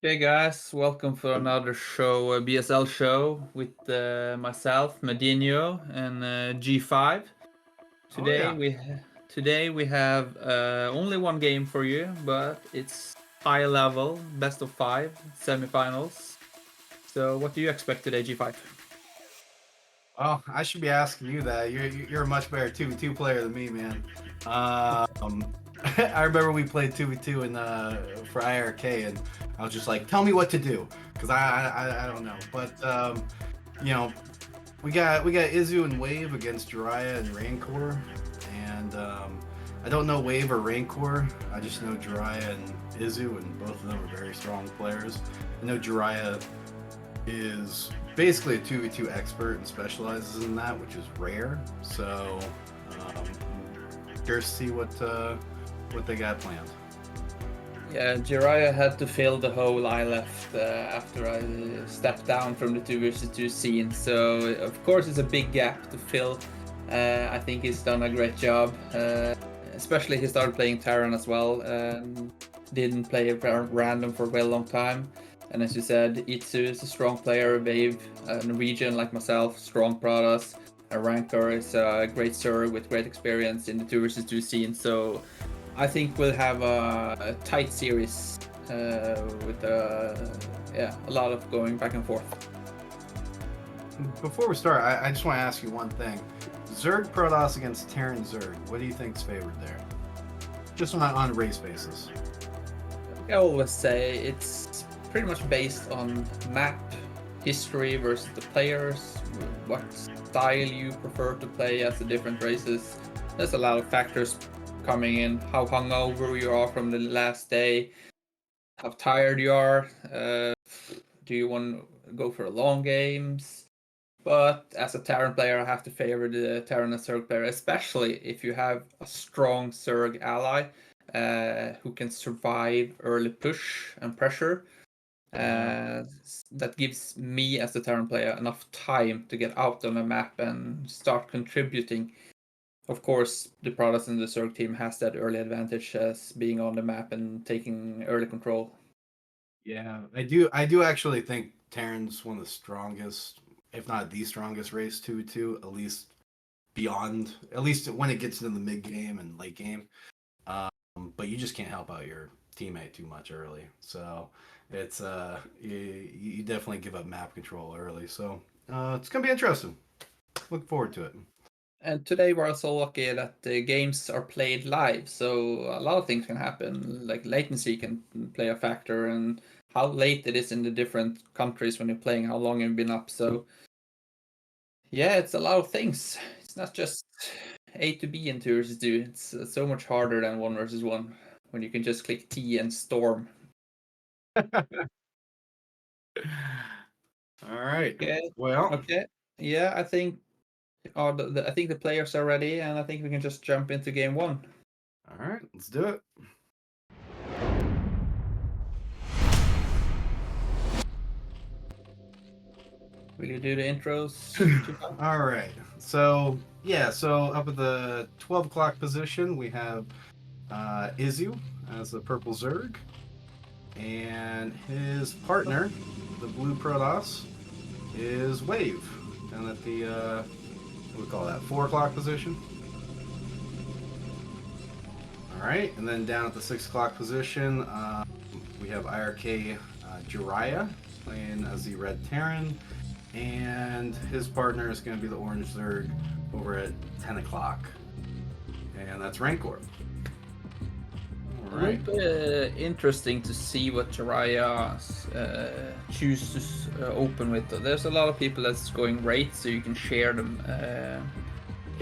Hey guys, welcome for another show, BSL show with myself, MadiNho, and G5. Oh Today yeah. we today we have only one game for you, but it's high level, best of five, semifinals. So what do you expect today, G5? Oh, I should be asking you that. You're a much better 2v2 player than me, man. I remember we played 2v2 in for IRK, and I was just like, tell me what to do, because I don't know. But you know, we got Izu and Wave against Jiraiya and Rancor, and I don't know Wave or Rancor. I just know Jiraiya and Izu, and both of them are very strong players. I know Jiraiya is basically a 2v2 expert and specializes in that, which is rare. So, curious to see what they got planned. Yeah, Jiraiya had to fill the hole I left after I stepped down from the 2 versus 2 scene. So, of course, it's a big gap to fill. I think he's done a great job. Especially he started playing Terran as well. Didn't play random for a very long time. And as you said, Itsu is a strong player, Wave, a Norwegian like myself, strong Pradas. Rancor is a great Zerg with great experience in the 2 versus 2 scene. So I think we'll have a tight series with a lot of going back and forth. Before we start, I just want to ask you one thing: Zerg Protoss against Terran Zerg. What do you think's favored there? Just on a race basis. I always say it's pretty much based on map history versus the players, what style you prefer to play as the different races. There's a lot of factors coming in, how hungover you are from the last day, how tired you are, do you want to go for long games? But as a Terran player, I have to favor the Terran and Zerg player, especially if you have a strong Zerg ally who can survive early push and pressure. That gives me as a Terran player enough time to get out on the map and start contributing. Of course, the Protoss and the Zerg team has that early advantage as being on the map and taking early control. Yeah, I do actually think Terran's one of the strongest, if not the strongest race 2v2, at least when it gets into the mid game and late game. But you just can't help out your teammate too much early. So it's you definitely give up map control early. So it's gonna be interesting. Look forward to it. And today we're also lucky that the games are played live, so a lot of things can happen. Like latency can play a factor, and how late it is in the different countries when you're playing, how long you've been up. So yeah, it's a lot of things. It's not just A to B in 2 versus 2. It's so much harder than 1 versus 1 when you can just click T and storm. All right. Okay. Well, Okay. Yeah, I think I think the players are ready, and I think we can just jump into game 1. all right. Let's do it. Will you do the intros? All right. So yeah. So up at the 12 o'clock position, we have Izu as the purple Zerg, and his partner, the blue Protoss, is Wave, down at the what do we call that, 4 o'clock position. All right, and then down at the 6 o'clock position, we have IRK Jiraiya playing as the red Terran, and his partner is going to be the orange Zerg over at 10 o'clock, and that's Rancor. All It right. will be interesting to see what Jiraiya chooses to open with. There's a lot of people that's going raids, so you can share them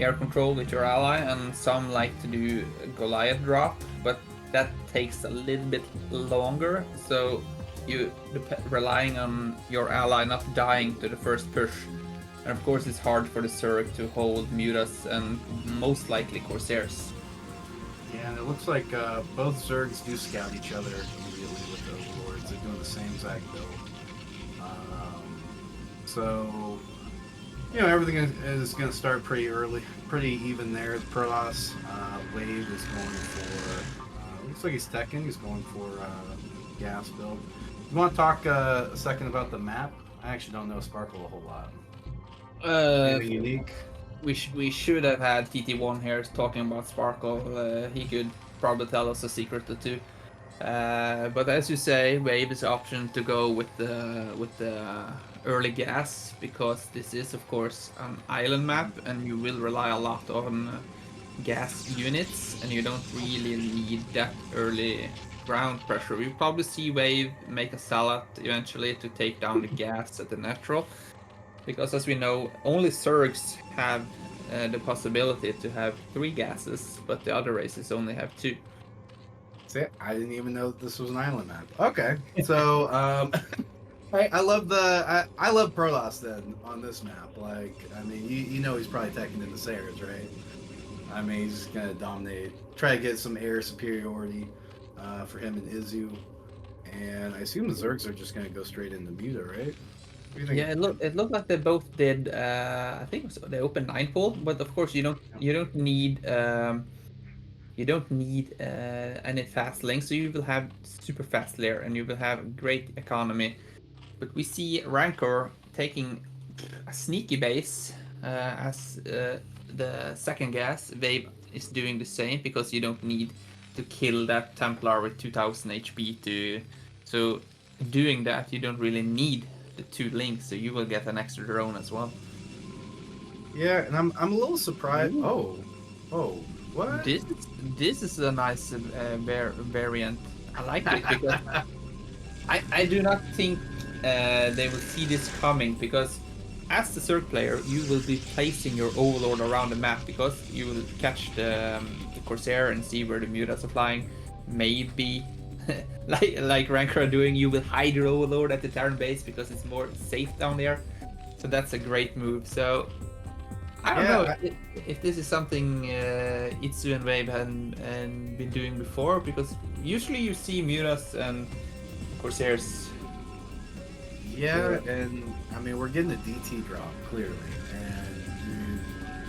air control with your ally, and some like to do Goliath drop, but that takes a little bit longer. So you relying on your ally not dying to the first push. And of course, it's hard for the Zerg to hold Mutas and most likely Corsairs. Yeah, and it looks like both Zergs do scout each other immediately with the Overlords. They're doing the same exact build. So, everything is going to start pretty early, pretty even there. Protoss Wave is going for, looks like he's teching, he's going for gas build. You want to talk a second about the map? I actually don't know Sparkle a whole lot. Anything unique? We should have had TT1 here talking about Sparkle. He could probably tell us a secret or two. But as you say, Wave is the option to go with the early gas, because this is of course an island map and you will rely a lot on gas units, and you don't really need that early ground pressure. We probably see Wave make a salad eventually to take down the gas at the natural, because as we know, only Zergs have the possibility to have 3 gases, but the other races only have 2. See, I didn't even know this was an island map. Okay, so I love I love Protoss then on this map. Like, I mean, you know he's probably teching into Sayers, right? I mean, he's just gonna dominate, try to get some air superiority for him and Izu, and I assume the Zergs are just gonna go straight into Muta, right? What do you think? Yeah, it looked like they both did. I think it was, they opened 9 pool, but of course you don't need any fast links, so you will have super fast layer and you will have great economy. But we see Rancor taking a sneaky base as the second gas. Wave is doing the same, because you don't need to kill that Templar with 2000 HP to. So doing that, you don't really need the 2 links, so you will get an extra drone as well. Yeah, and I'm a little surprised. Oh, what? This is a nice variant. I like it, because I do not think they will see this coming, because as the Zerg player, you will be placing your Overlord around the map, because you will catch the Corsair and see where the mutas are flying. Maybe, like Rancor are doing, you will hide your Overlord at the Terran base because it's more safe down there. So that's a great move. So I don't know if this is something Itzu and Wave hadn't been doing before, because usually you see mutas and Corsairs. Yeah, and I mean, we're getting a DT drop, clearly, and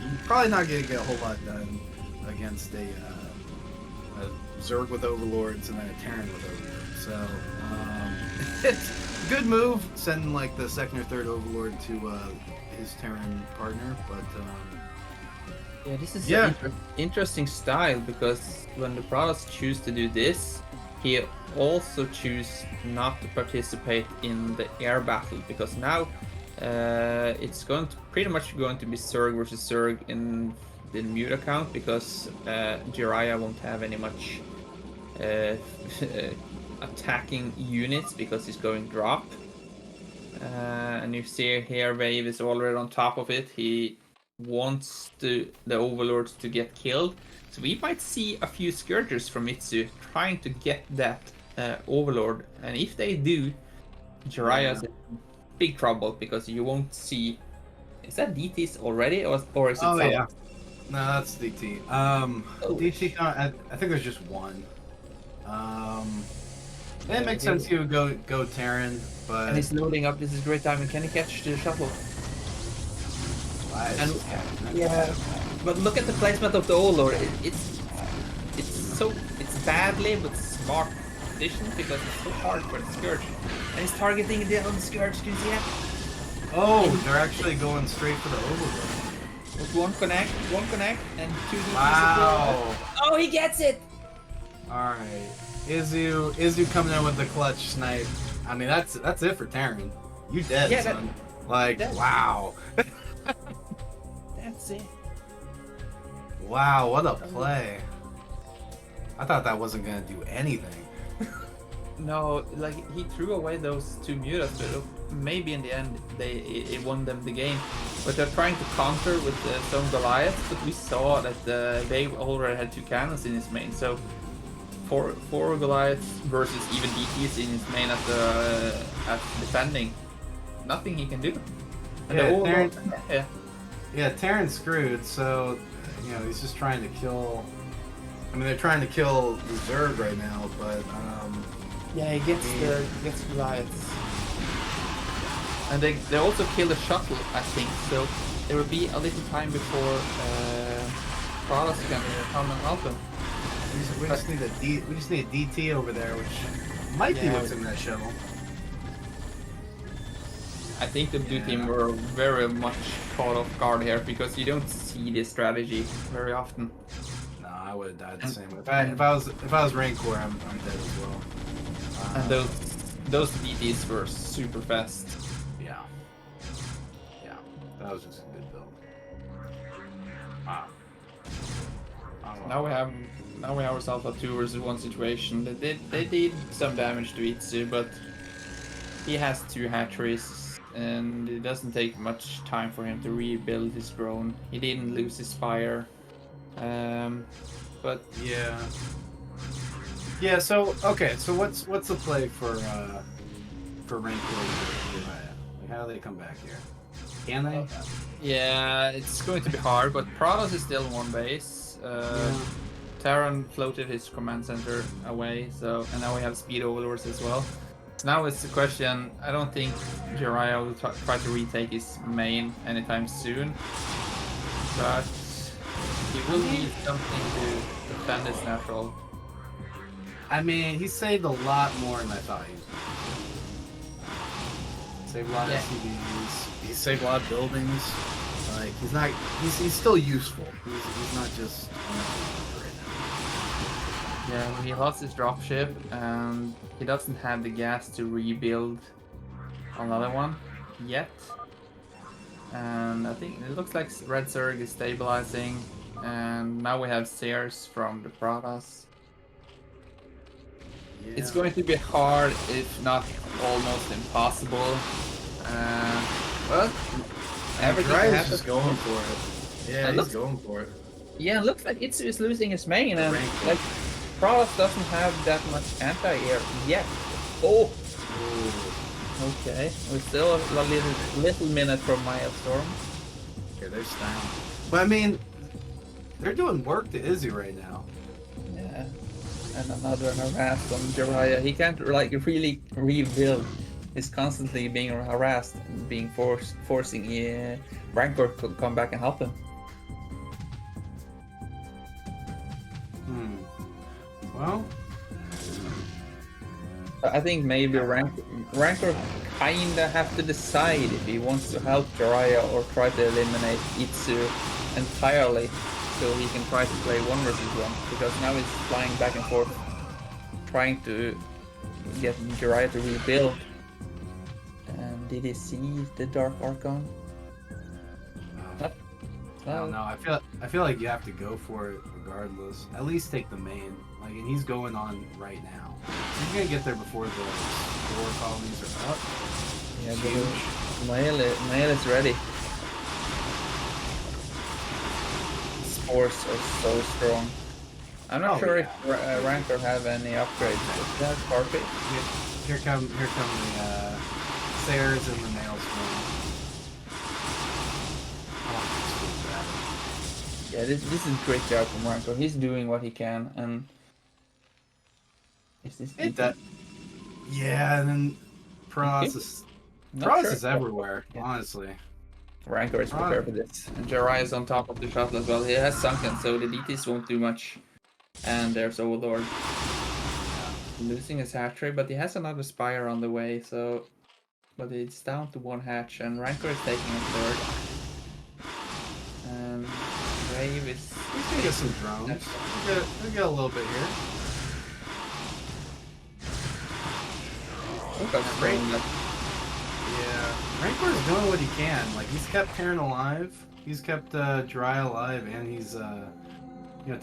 you're probably not going to get a whole lot done against a Zerg with Overlords and then a Terran with Overlords. So, it's a good move, sending like the second or third Overlord to his Terran partner, but yeah, this is an interesting style, because when the Protoss choose to do this, he also choose not to participate in the air battle, because now it's pretty much going to be Zerg versus Zerg in the mute account, because Jiraiya won't have any much attacking units because he's going drop. And you see here Wave is already on top of it. He wants the Overlords to get killed. So we might see a few Scourgers from Itzu trying to get that Overlord. And if they do, Jiraiya's in big trouble, because you won't see... Is that DTs already, or is it... Oh, yeah. No, that's DT. DT, I think there's just one. It makes sense he would go Terran, but... And he's loading up. This is great timing. Can he catch the shuttle? And yeah, but look at the placement of the Overlord. It's badly but smart position, because it's so hard for the Scourge. And he's targeting the other Scourge. Can you see that? Oh, they're actually going straight for the Overlord. With one connect, and 2 DPs. Wow. Oh, he gets it! Alright. Izu coming in with the clutch snipe. I mean, that's it for Terran. You dead, son. Wow. That's it. Wow, what a play. I thought that wasn't going to do anything. No, like, he threw away those 2 mutas, but maybe in the end it won them the game. But they're trying to counter with some Goliaths, but we saw that they already had 2 cannons in his main, so 4 Goliaths versus even DTs in his main at defending. Nothing he can do. And Terran's screwed, so you know he's just trying to kill. I mean, they're trying to kill the Zerg right now, but yeah, he gets Goliaths, and they also kill the shuttle, I think. So there will be a little time before Protoss can come and help him. We just need a DT over there, which might be what's in that shuttle. I think the blue team were very much caught off guard here because you don't see this strategy very often. No, I would have died the same way. If I was Rancor, I'm dead as well. And those DTs were super fast. Yeah. Yeah. That was just a good build. Wow. Now we have ourselves a 2 versus 1 situation. They did some damage to Itzu, but he has 2 hatcheries, and it doesn't take much time for him to rebuild his drone. He didn't lose his fire, but yeah. So okay, so what's the play for Rancor and Jiraiya? Like, how do they come back here? Can they? Yeah, it's going to be hard. But Prados is still in 1 base. Terran floated his command center away, so and now we have speed overlords as well. Now it's the question. I don't think Jiraiya will try to retake his main anytime soon, but he will need something to defend his natural. I mean, he saved a lot more than I thought he was. Saved a lot of CVs. He saved a lot of buildings. Like he's still useful. He's not just. Yeah, he lost his dropship and he doesn't have the gas to rebuild another one yet. And I think it looks like Red Zerg is stabilizing, and now we have Sears from the Pradas. Yeah. It's going to be hard, if not almost impossible. But everything Jiraiya's just going for it. Yeah, he's going for it. Yeah, it looks like Itzu is losing his main, and like Prados doesn't have that much anti-air yet. Oh! Ooh. Okay, we're still a little minute from Milestorm. Okay, they're down. But I mean, they're doing work to Izzy right now. Yeah, and another harass on Jiraiya. He can't like really rebuild. He's constantly being harassed and being forcing Rancor to come back and help him. Well, I think maybe Rancor kinda have to decide if he wants to help Jiraiya or try to eliminate Itzu entirely, so he can try to play 1 versus 1. Because now he's flying back and forth, trying to get Jiraiya to rebuild. And did he see the Dark Archon? I don't know. I feel like you have to go for it regardless. At least take the main. Like, and he's going on right now. He's gonna get there before the 4 colonies are up. Yeah, Mael is ready. Spores are so strong. I'm not sure if Rancor have any upgrades. But that's perfect. Here come the Sayers and the Maelstrom. Yeah, this is great job from Rancor. He's doing what he can, and is this yeah, and then Prados is everywhere, honestly. Rancor is prepared for this. And Jiraiya is on top of the shuttle as well. He has sunken, so the DTs won't do much. And there's Overlord losing his hatchery, but he has another Spire on the way, so but it's down to 1 hatch, and Rancor is taking a 3rd. And Wave is... He's gonna get some drones. We got a little bit here. Yeah, Rancor's doing what he can. Like, he's kept Terran alive, he's kept Jiraiya alive, and he's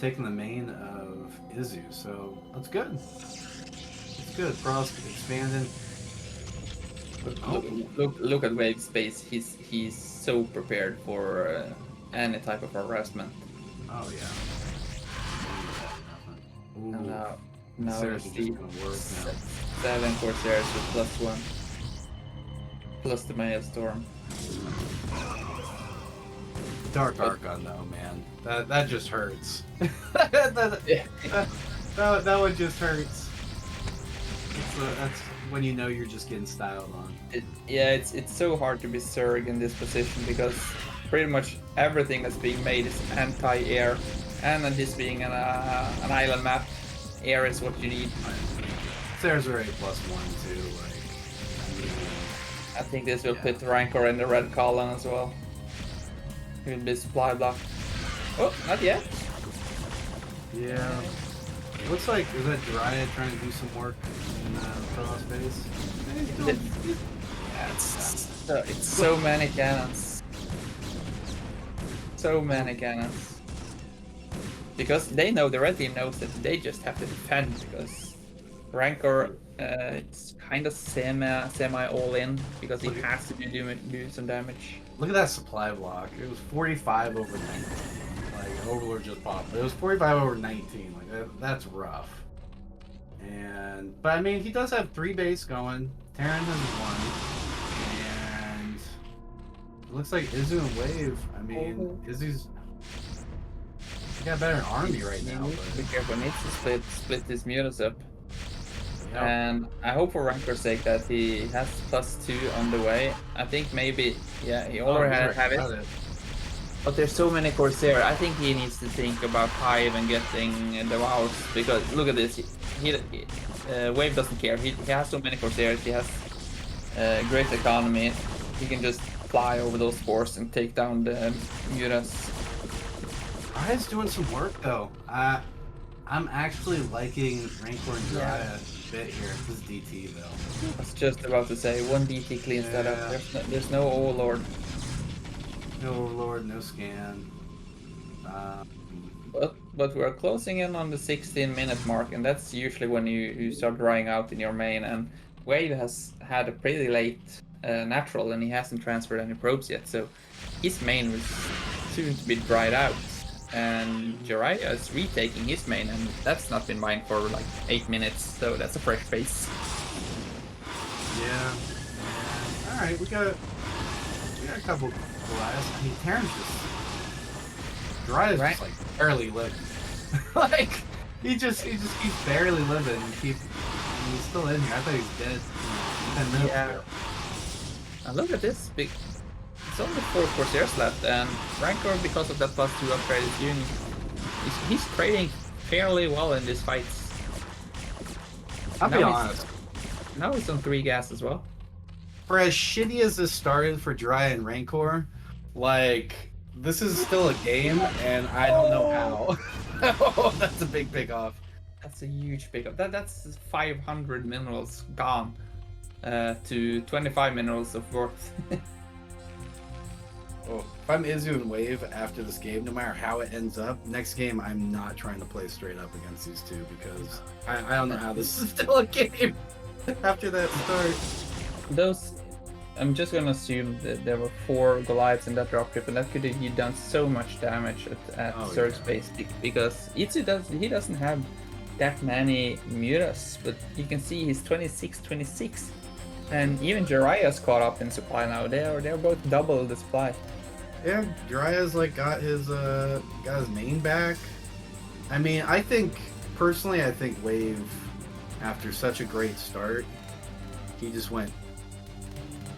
taking the main of Izu. So that's good. It's good. Frost expanding. Look at Wave space. He's so prepared for any type of harassment. Oh yeah. Ooh. And now Sarah's it's just gonna work now. 7 Corsairs with +1. Plus the Maelstrom. Dark Archon though, man. That just hurts. that one just hurts. That's when you know you're just getting styled on. It's so hard to be Zerg in this position because pretty much everything that's being made is anti-air, and then this being an island map, air is what you need. There's are A+1 too. Like, I think this will put Rancor in the red column as well. It will be supply block. Oh, not yet. Yeah. It looks like, is that Jiraiya trying to do some work in cross base? Yeah, it's so many cannons. So many cannons. Because they know, the red team knows that they just have to defend, because Rancor it's kind of semi all in, because he has to do some damage. Look at that supply block. It was 45 over 19. Like, Overlord just popped. It was 45 over 19. Like, that's rough. But I mean, he does have 3 base going. Terran has 1. And it looks like Izu and Wave. I mean, Izu's he got better in army right now. But... Be careful, he needs to split his mutas up. Yep. And I hope for Rancor's sake that he has +2 on the way. I think maybe, yeah, he already had it. But there's so many Corsair. I think he needs to think about Hive and getting the wows, because look at this. Wave doesn't care. He has so many Corsairs. He has great economy. He can just fly over those forts and take down the mutas. Jiraiya's doing some work though. I'm actually liking Rancor and Jiraiya a bit here. This is DT though. I was just about to say, 1 DT cleans that up. There's no Overlord. No Overlord, no scan. But we're closing in on the 16-minute mark, and that's usually when you start drying out in your main. And Wade has had a pretty late natural, and he hasn't transferred any probes yet, so his main was soon to be dried out. And Jiraiya is retaking his main, and that's not been mined for like 8 minutes, so that's a fresh face. Yeah. All right, we got a couple Goliaths. I mean, Terran's just Jiraiya's just like barely living. Like he just keeps barely living. He's still in here. I thought he's dead 10 minutes ago. And look at this big. It's only 4 Corsairs left, and Rancor, because of that +2 upgrade, is doing. He's trading fairly well in these fights. I'll be honest. Now he's on 3 gas as well. For as shitty as this started for Jiraiya and Rancor, like, this is still a game, and I don't know how. Oh, that's a big pick off. That's a huge pickup. That's 500 minerals gone to 25 minerals of worth. Oh, if I'm Izu and Wave after this game, no matter how it ends up, next game I'm not trying to play straight up against these two, because I don't know how this is still a game after that start. I'm just gonna assume that there were 4 Goliaths in that dropship, and that could have done so much damage at Zerg's base, because Itsu doesn't have that many mutas, but you can see he's 26, and even Jiraiya's caught up in supply now. They're both double the supply. Yeah, Jiraiya's like got his main back. I mean, I think Wave, after such a great start, he just went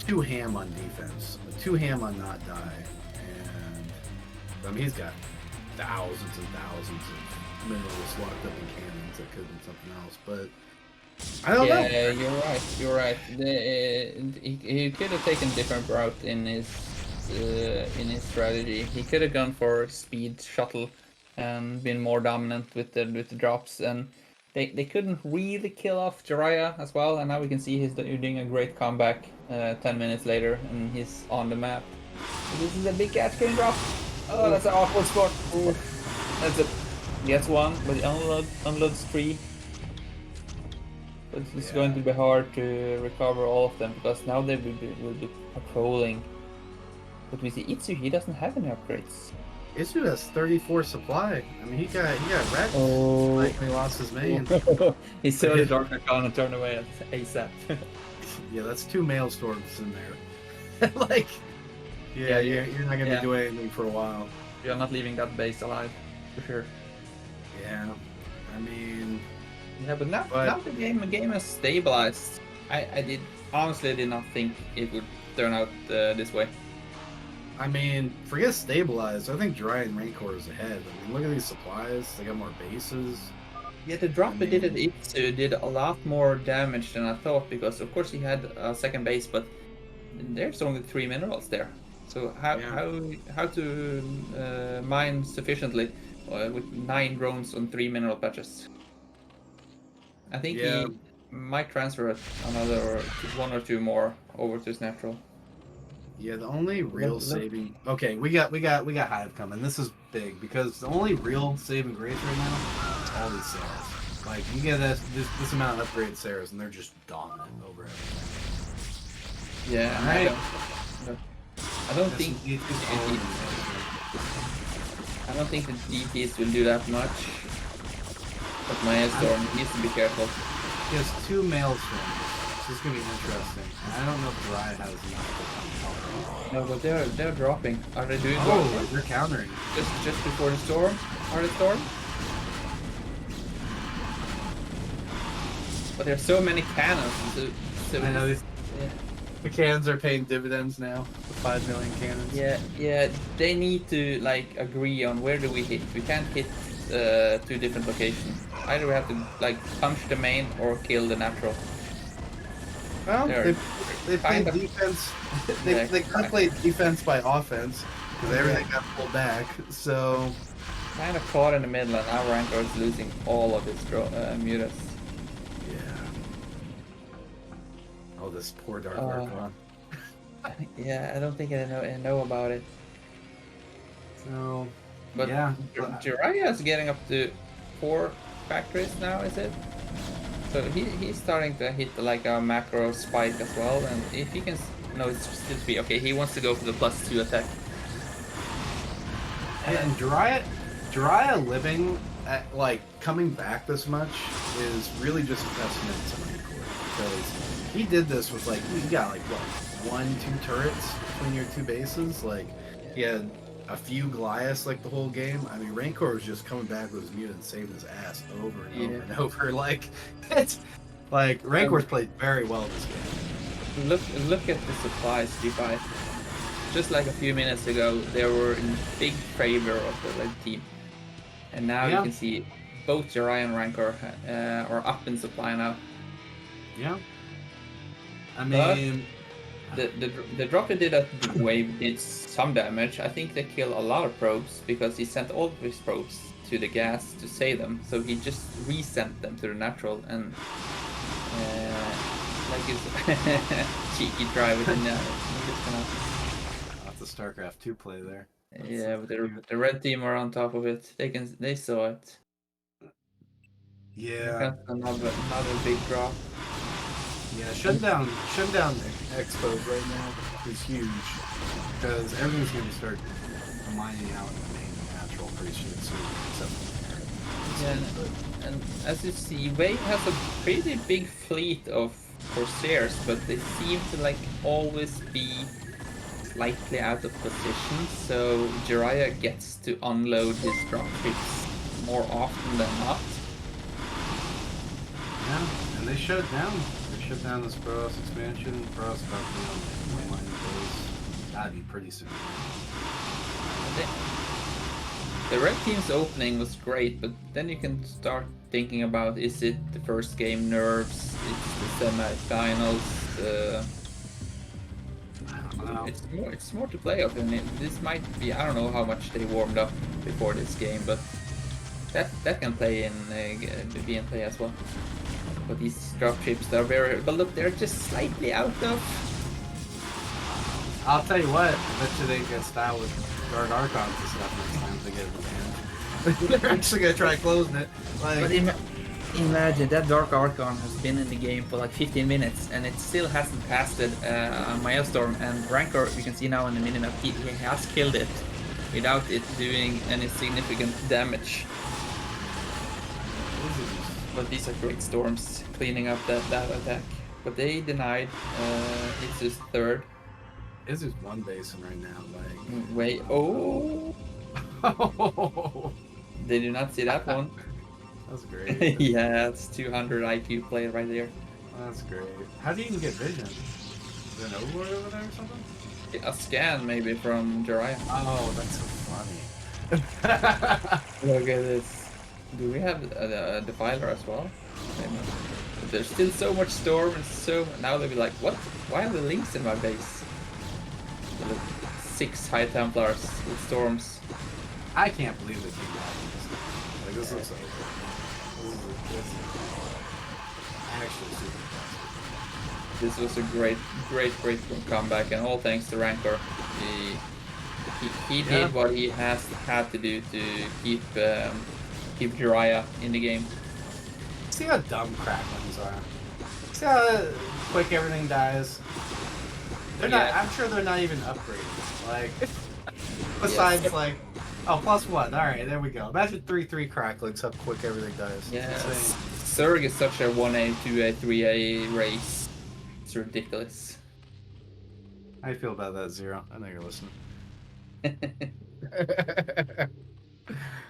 too ham on defense, too ham on not die, and I mean he's got thousands and thousands of minerals locked up in cannons that could have been something else, but I don't know. Yeah, you're right. He could have taken a different route in his strategy. He could have gone for speed shuttle and been more dominant with the drops, and they couldn't really kill off Jiraiya as well, and now we can see he's doing a great comeback 10 minutes later, and he's on the map. This is a big catch can drop. Oh, that's an awkward spot. Ooh. That's it. Gets 1, but he unloads 3. But it's going to be hard to recover all of them, because now they will be patrolling. But we see Itsu, he doesn't have any upgrades. Itsu has 34 supply. I mean, he got wrecked. Oh. Like he lost his main. He saw the Dark Arcana and turned away at ASAP. Yeah, that's 2 Maelstorms in there. Like, you're not gonna be doing anything for a while. You're not leaving that base alive, for sure. Yeah, I mean. Yeah, but now the game has stabilized. I honestly did not think it would turn out this way. I mean, forget stabilized. I think Jiraiya and Rancor is ahead. I mean, look at these supplies. They got more bases. Yeah, the drop it did at Itsu did a lot more damage than I thought, because of course he had a second base, but there's only 3 minerals there. So how to mine sufficiently with 9 drones on 3 mineral patches? I think he might transfer it another 1 or 2 more over to his natural. Yeah, the only real saving. Okay, we got Hive coming. This is big because the only real saving grace right now is all these Sarahs. Like you get this amount of upgrade Sarahs, and they're just dominant over everything. Yeah, right. I don't think the DPs will do that much. But Maelstrom needs to be careful. He has 2 Maelstorms. This is gonna be interesting. I don't know if Jiraiya has enough to come. No, but they're dropping. Are they doing? Oh, they're countering. Just before the storm. Are the storm? But there's so many cannons. So I know the cannons are paying dividends now. The 5 million cannons. Yeah. They need to like agree on where do we hit. We can't hit 2 different locations. Either we have to like punch the main or kill the natural. Well, they played defense. They kind of played defense by offense because everything got pulled back. So kind of caught in the middle, and our Rancor is losing all of his mutas. Yeah. Oh, this poor Dark Archon. Yeah, I don't think I know about it. So, but yeah, Jiraiya is getting up to 4 factories now, is it? So he's starting to hit like a macro spike as well, and if he can, no, it's still 3. Okay, he wants to go for the +2 attack. And Jiraiya living at, like coming back this much is really just a testament to Rancor, because he did this with like you got like what 1-2 turrets between your 2 bases, like he had a few Goliaths like the whole game. I mean, Rancor was just coming back with his mutant, saving his ass over and over and over. Like it's like Rancor's played very well this game. Look at the supplies, G5. Just like a few minutes ago, they were in big favor of the red team, and now you can see both Jiraiya and Rancor are up in supply now. Yeah. I mean. The drop they did at the wave did some damage. I think they killed a lot of probes because he sent all of his probes to the gas to save them. So he just resent them to the natural and like his cheeky try within that. That's a StarCraft 2 play there. Yeah, but the red team are on top of it. They saw it. Yeah. That's another big drop. Yeah, shutting down expos right now is huge because everything's going to start mining out the main natural pretty soon. Yeah, and as you see, Wave has a pretty big fleet of Corsairs, but they seem to like always be slightly out of position. So Jiraiya gets to unload his dropships more often than not. Yeah, and they shut it down. Shut down this Protoss expansion. Protoss about to be on the mainline phase. That'd be pretty soon. The red team's opening was great, but then you can start thinking about, is it the first game nerves? It's the semi-finals. I don't know. It's more to play of, and this might be. I don't know how much they warmed up before this game, but that can play in be in play as well. But these dropships, they're very, but look, they're just slightly out of. I'll tell you what, I bet you they get style with Dark Archons and stuff next time they get it banned. They're actually gonna try closing it. Like, but imagine that Dark Archon has been in the game for like 15 minutes and it still hasn't passed it on Maelstrom, and Rancor, you can see now in the minimap, he has killed it without it doing any significant damage. But these are great storms cleaning up that attack. But they denied. It's his 3rd. It's just 1 basin right now. Like wait. Oh. They do not see that one. That's great. Yeah, it's 200 IQ play right there. That's great. How do you even get vision? Is there an overlord over there or something? A scan maybe from Jiraiya. Oh, that's so funny. Look at this. Do we have a defiler as well? Maybe. there's still so much storm and so now they'll be like, what? Why are the links in my base? 6 High Templars with storms. I can't believe they keep that. Like this looks like this is actually super impressive. This was a great comeback, and all thanks to Rancor. He did what he had to do to keep Jiraiya in the game. See how dumb cracklings are. See how quick everything dies. They're not. I'm sure they're not even upgraded. Like besides like, oh +1. All right, there we go. Imagine 3/3 cracklings. How quick everything dies. Yeah. Zerg is such a 1A, 2A, 3A race. It's ridiculous. How do you feel about that, Zero? I know you're listening. And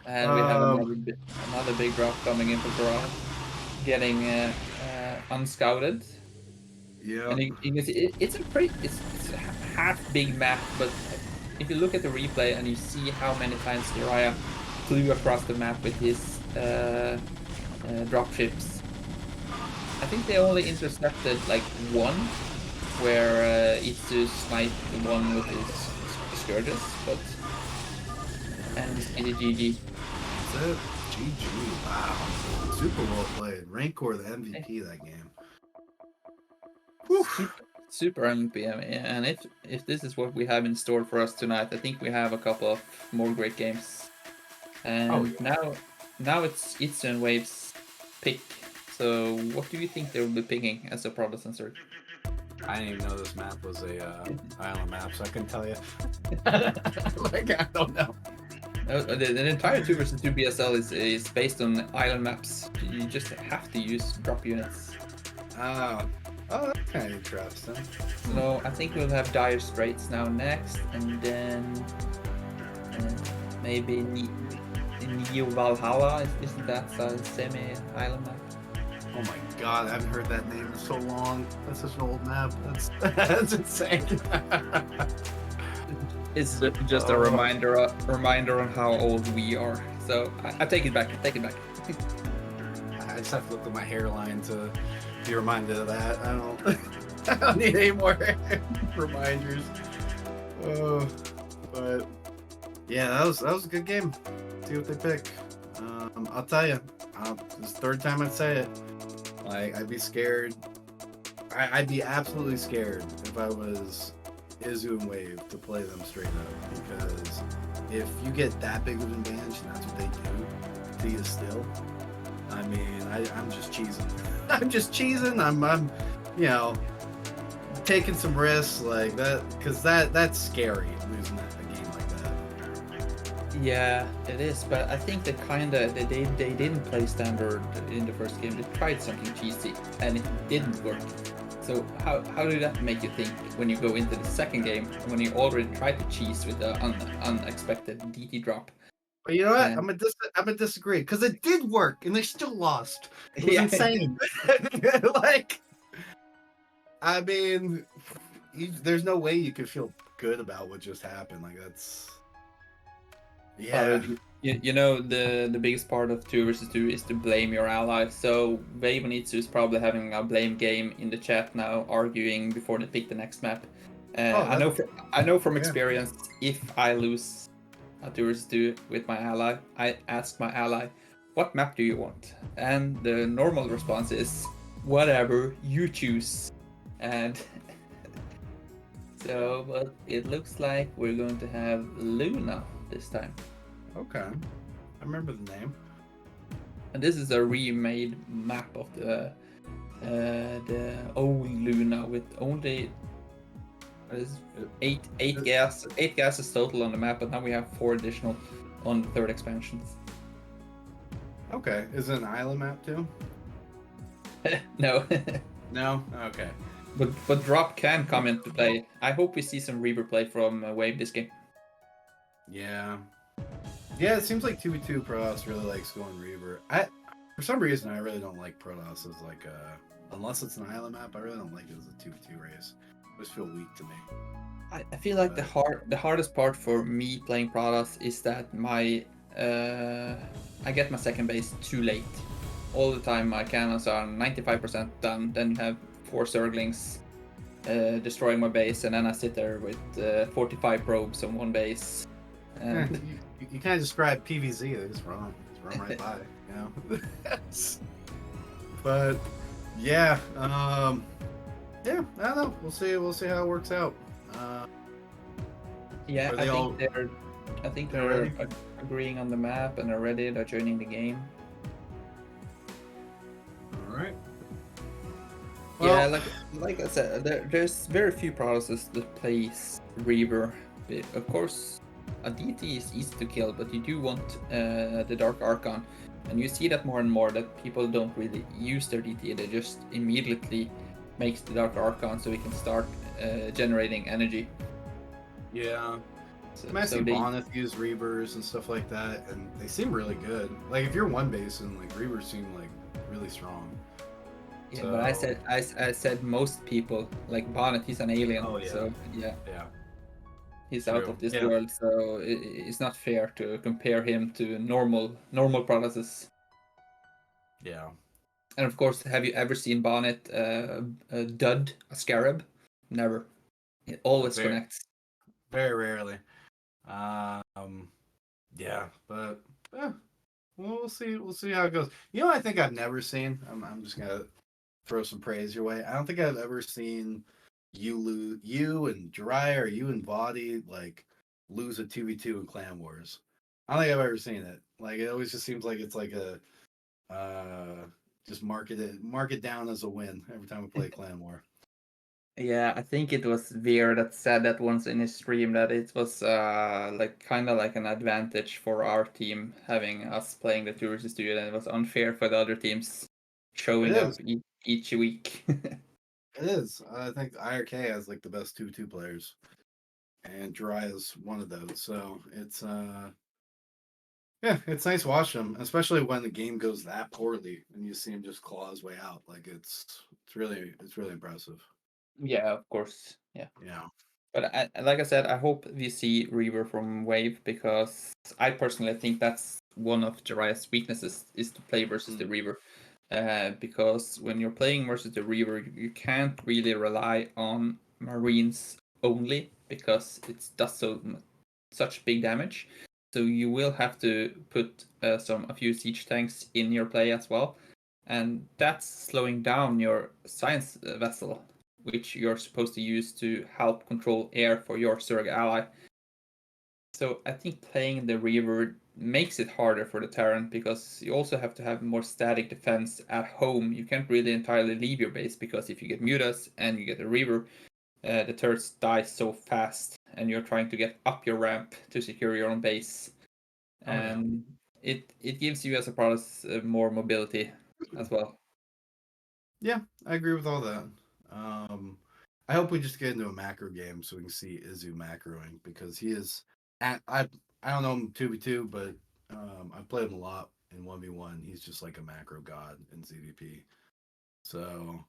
we have another big drop coming in for Jiraiya, getting unscouted. Yeah. And you can see it's a half big map, but if you look at the replay and you see how many times Jiraiya flew across the map with his dropships, I think they only intercepted like one, where Itsu sniped the one with his Scourges, but and the GG. That's it. GG. Wow. Super well played. Rancor the MVP that game. Super MVP, and if this is what we have in store for us tonight, I think we have a couple of more great games. And now it's Itsu and Wave's pick. So what do you think they will be picking as a Protestant search? I didn't even know this map was a island map, so I couldn't tell you. Like I don't know. The entire 2 vs 2 BSL is based on island maps. You just have to use drop units. Oh, that's kind of interesting. So I think we'll have Dire Straits now next, and then maybe Neo Valhalla. Isn't that a semi-island map? Oh my god, I haven't heard that name in so long. That's such an old map. That's insane. It's just a reminder on how old we are. So I take it back. I just have to look at my hairline to be reminded of that. I don't need any more reminders. Oh, but yeah, that was a good game. See what they pick. I'll tell you, this is the 3rd time I'd say it. Like I'd be scared. I'd be absolutely scared if I was Izu and Wave to play them straight up, because if you get that big of an advantage and that's what they do to you still, I mean, I'm just cheesing. I'm just cheesing. I'm taking some risks like that, because that's scary losing a game like that. Yeah, it is. But I think they didn't play standard in the first game. They tried something cheesy and it didn't work. So how did that make you think when you go into the second game, when you already tried to cheese with the unexpected DT drop? But you know what? I'm gonna disagree, because it did work and they still lost. It was insane. Like, I mean, there's no way you could feel good about what just happened. Like that's, yeah. You know, the biggest part of 2 vs 2 is to blame your ally. So Wave and Itsu is probably having a blame game in the chat now, arguing before they pick the next map. I know from experience, if I lose a 2 vs 2 with my ally, I ask my ally, "What map do you want?" And the normal response is, "Whatever you choose." And so, but it looks like we're going to have Luna this time. Okay, I remember the name. And this is a remade map of the old Luna with only eight gases total on the map, but now we have 4 additional on the 3rd expansion. Okay, is it an island map too? No. No? Okay. But drop can come into play. I hope we see some Reaver play from Wave this game. Yeah. Yeah, it seems like 2v2 Protoss really likes going Reaver. For some reason, I really don't like Protoss as like unless it's an island map, I really don't like it as a 2v2 race. It just feel weak to me. I feel like the hardest part for me playing Protoss is that I get my second base too late. all the time my cannons are 95% done. Then you have 4 Zerglings destroying my base, and then I sit there with 45 probes on one base. And you can't describe PVZ. They just run right by. You know. But yeah, yeah, I don't know. We'll see how it works out. yeah, Are they all- I think they're they're ready? agreeing on the map and are ready. They're joining the game. All right. Yeah, Well, like I said, there's very few processes that plays Reaver. Of course, a DT is easy to kill, but you do want the Dark Archon, and you see that more and more that people don't really use their DT. They just immediately makes the Dark Archon so we can start generating energy. yeah. So, I mean, I see so they Bonneth use Reavers and stuff like that, and they seem really good. Like if you're one basin, like Reavers seem like really strong. yeah, So, but I said most people like Bonnet. He's an alien, oh yeah, so yeah. yeah, He's out true. of this Yeah, world, so it's not fair to compare him to normal processes. yeah. And of course, have you ever seen Bonnet dud a scarab? Never. It always Very, connects. very rarely. Yeah, but yeah, we'll see. We'll see how it goes. You know, I think I've never seen. I'm just gonna throw some praise your way. I don't think I've ever seen you and Jiraiya or you and Body like lose a 2v2 in Clan Wars. I don't think I've ever seen it. Like it always just seems like it's like a just mark it down as a win every time we play Clan War. Yeah, I think it was Veer that said that once in his stream that it was like kind of like an advantage for our team having us playing the tourist studio, and it was unfair for the other teams It showing is. up each week. It is. I think IRK has like the best 2v2 players, and Jiraiya is one of those. So it's yeah, it's nice watching him, especially when the game goes that poorly and you see him just claw his way out. Like it's really impressive. Yeah, of course. Yeah. Yeah. But like I said, I hope we see Reaver from Wave because I personally think that's one of Jiraiya's weaknesses is to play versus the Reaver. Because when you're playing versus the Reaver, you can't really rely on Marines only because it does such big damage. So you will have to put a few siege tanks in your play as well, and that's slowing down your science vessel, which you're supposed to use to help control air for your Zerg ally. So I think playing the Reaver makes it harder for the Terran because you also have to have more static defense at home. You can't really entirely leave your base because if you get Mutas and you get a Reaver, the turrets die so fast and you're trying to get up your ramp to secure your own base. Oh yeah. And it gives you as a product more mobility as well. Yeah, I agree with all that. I hope we just get into a macro game so we can see Izu macroing because he is I don't know him 2v2, but I played him a lot in 1v1. He's just like a macro god in ZVP. So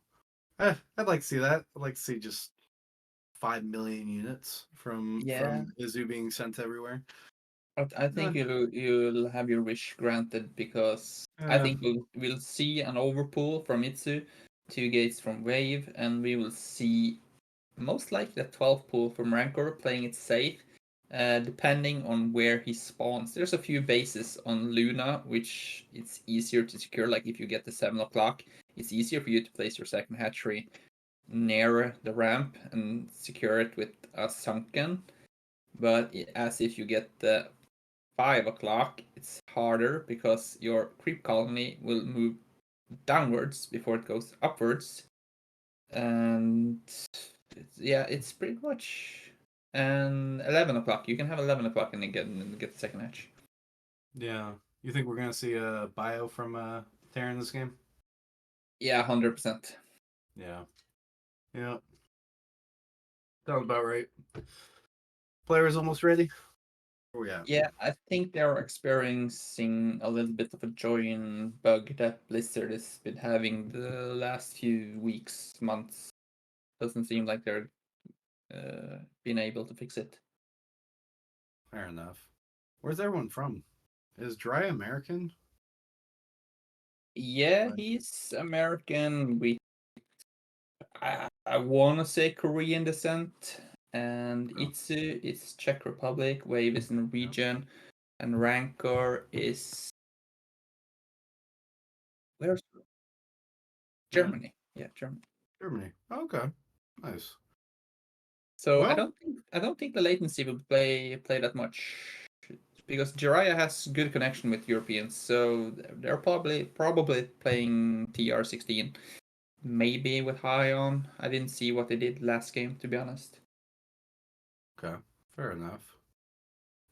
I'd like to see that. I'd like to see just 5 million units from Yeah, Izu being sent everywhere. I think you'll have your wish granted because I Uh, think we'll see an overpull from Itsu, 2 gates from Wave, and we will see most likely a 12 pull from Rancor playing it safe, depending on where he spawns. There's a few bases on Luna which it's easier to secure. Like if you get the 7 o'clock, it's easier for you to place your second hatchery near the ramp and secure it with a sunken. But as if you get the 5 o'clock, it's harder because your creep colony will move downwards before it goes upwards. And it's pretty much. And 11 o'clock, you can have 11 o'clock and then get the second hatch. yeah. You think we're gonna see a bio from Terran this game? Yeah, 100%. Yeah. Yeah. Sounds about right. Players almost ready. Where we at? Yeah, I think they're experiencing a little bit of a join bug that Blizzard has been having the last few weeks, months. Doesn't seem like they're been able to fix it. Fair enough. Where's everyone from? Is Dry American? Yeah, Right. he's American. I want to say Korean descent, and Oh, it's Czech Republic. Wave is Norwegian, and Rancor is where's yeah. Germany? Yeah, Germany. Germany. Okay. Nice. So Well, I don't think the latency will play that much because Jiraiya has good connection with Europeans, so they're probably playing TR16, maybe with high on. I didn't see what they did last game, to be honest. okay. Fair enough.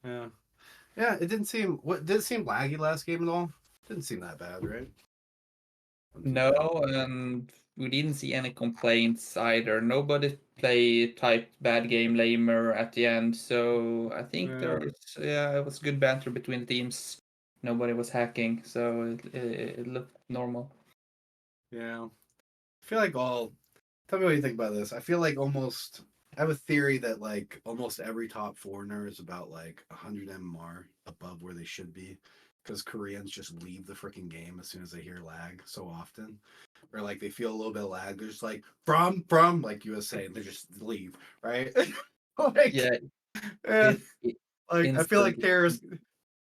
Yeah. Yeah, it didn't seem what did it seem laggy last game at all? Didn't seem that bad, right? Wasn't too No, bad. and we didn't see any complaints either. Nobody typed bad game lamer at the end, so I think Yeah. it was good banter between the teams. Nobody was hacking, so it looked normal. Yeah. I feel like all tell me what you think about this. I feel like almost I have a theory that like almost every top foreigner is about like 100 MMR above where they should be because Koreans just leave the freaking game as soon as they hear lag so often. Or like they feel a little bit of lag, they're just like from like USA, and they just leave, right? like, Yeah, eh, it like I feel like instantly.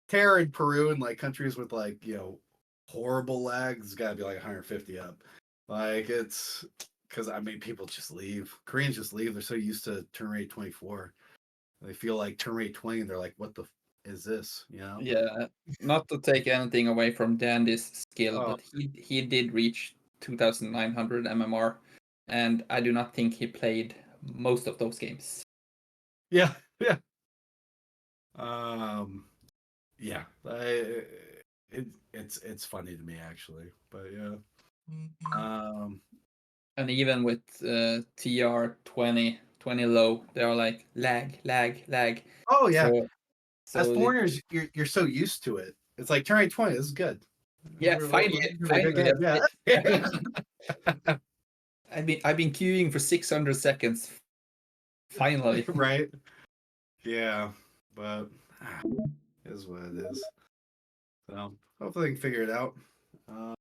Terra in Peru and like countries with like horrible lag has got to be like 150 up. Like it's because I mean people just leave. Koreans just leave. They're so used to turn rate 24. They feel like turn rate 20, and they're like, "What the is this?" You know? Yeah, not to take anything away from Dandy's skill, Oh but he did reach 2,900 MMR, and I do not think he played most of those games. yeah, yeah. Um, yeah. It's funny to me actually, but yeah. Um, And even with TR 20 low, they are like lag. oh yeah. So As so it, foreigners, you're so used to it. It's like turn rate 20. This is good. yeah, This is gonna be a good finally game. Yeah. I've been queuing for 600 seconds. Finally. right. Yeah, but it is what it is. So hopefully they can figure it out. Uh,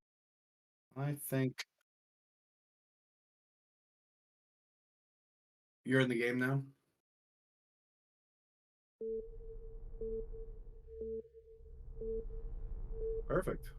I think you're in the game now. Perfect.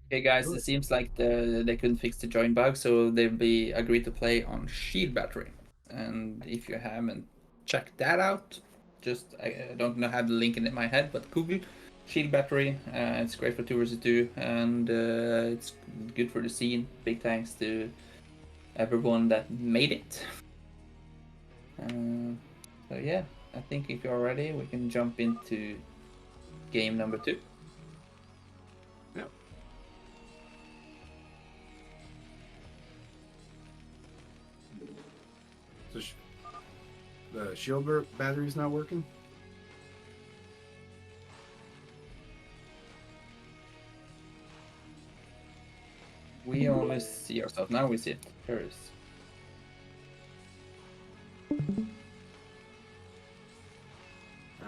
Okay, guys, Do it it. seems like they couldn't fix the join bug, so they agreed to play on Shield Battery. And if you haven't checked that out, just I don't know have the link in my head, but Google Shield Battery. It's great for 2 versus 2, and it's good for the scene. Big thanks to everyone that made it. So yeah, I think if you're ready, we can jump into game number 2. Yep. So the shield battery's not working. We only see ourselves. Now we see it. Here it is.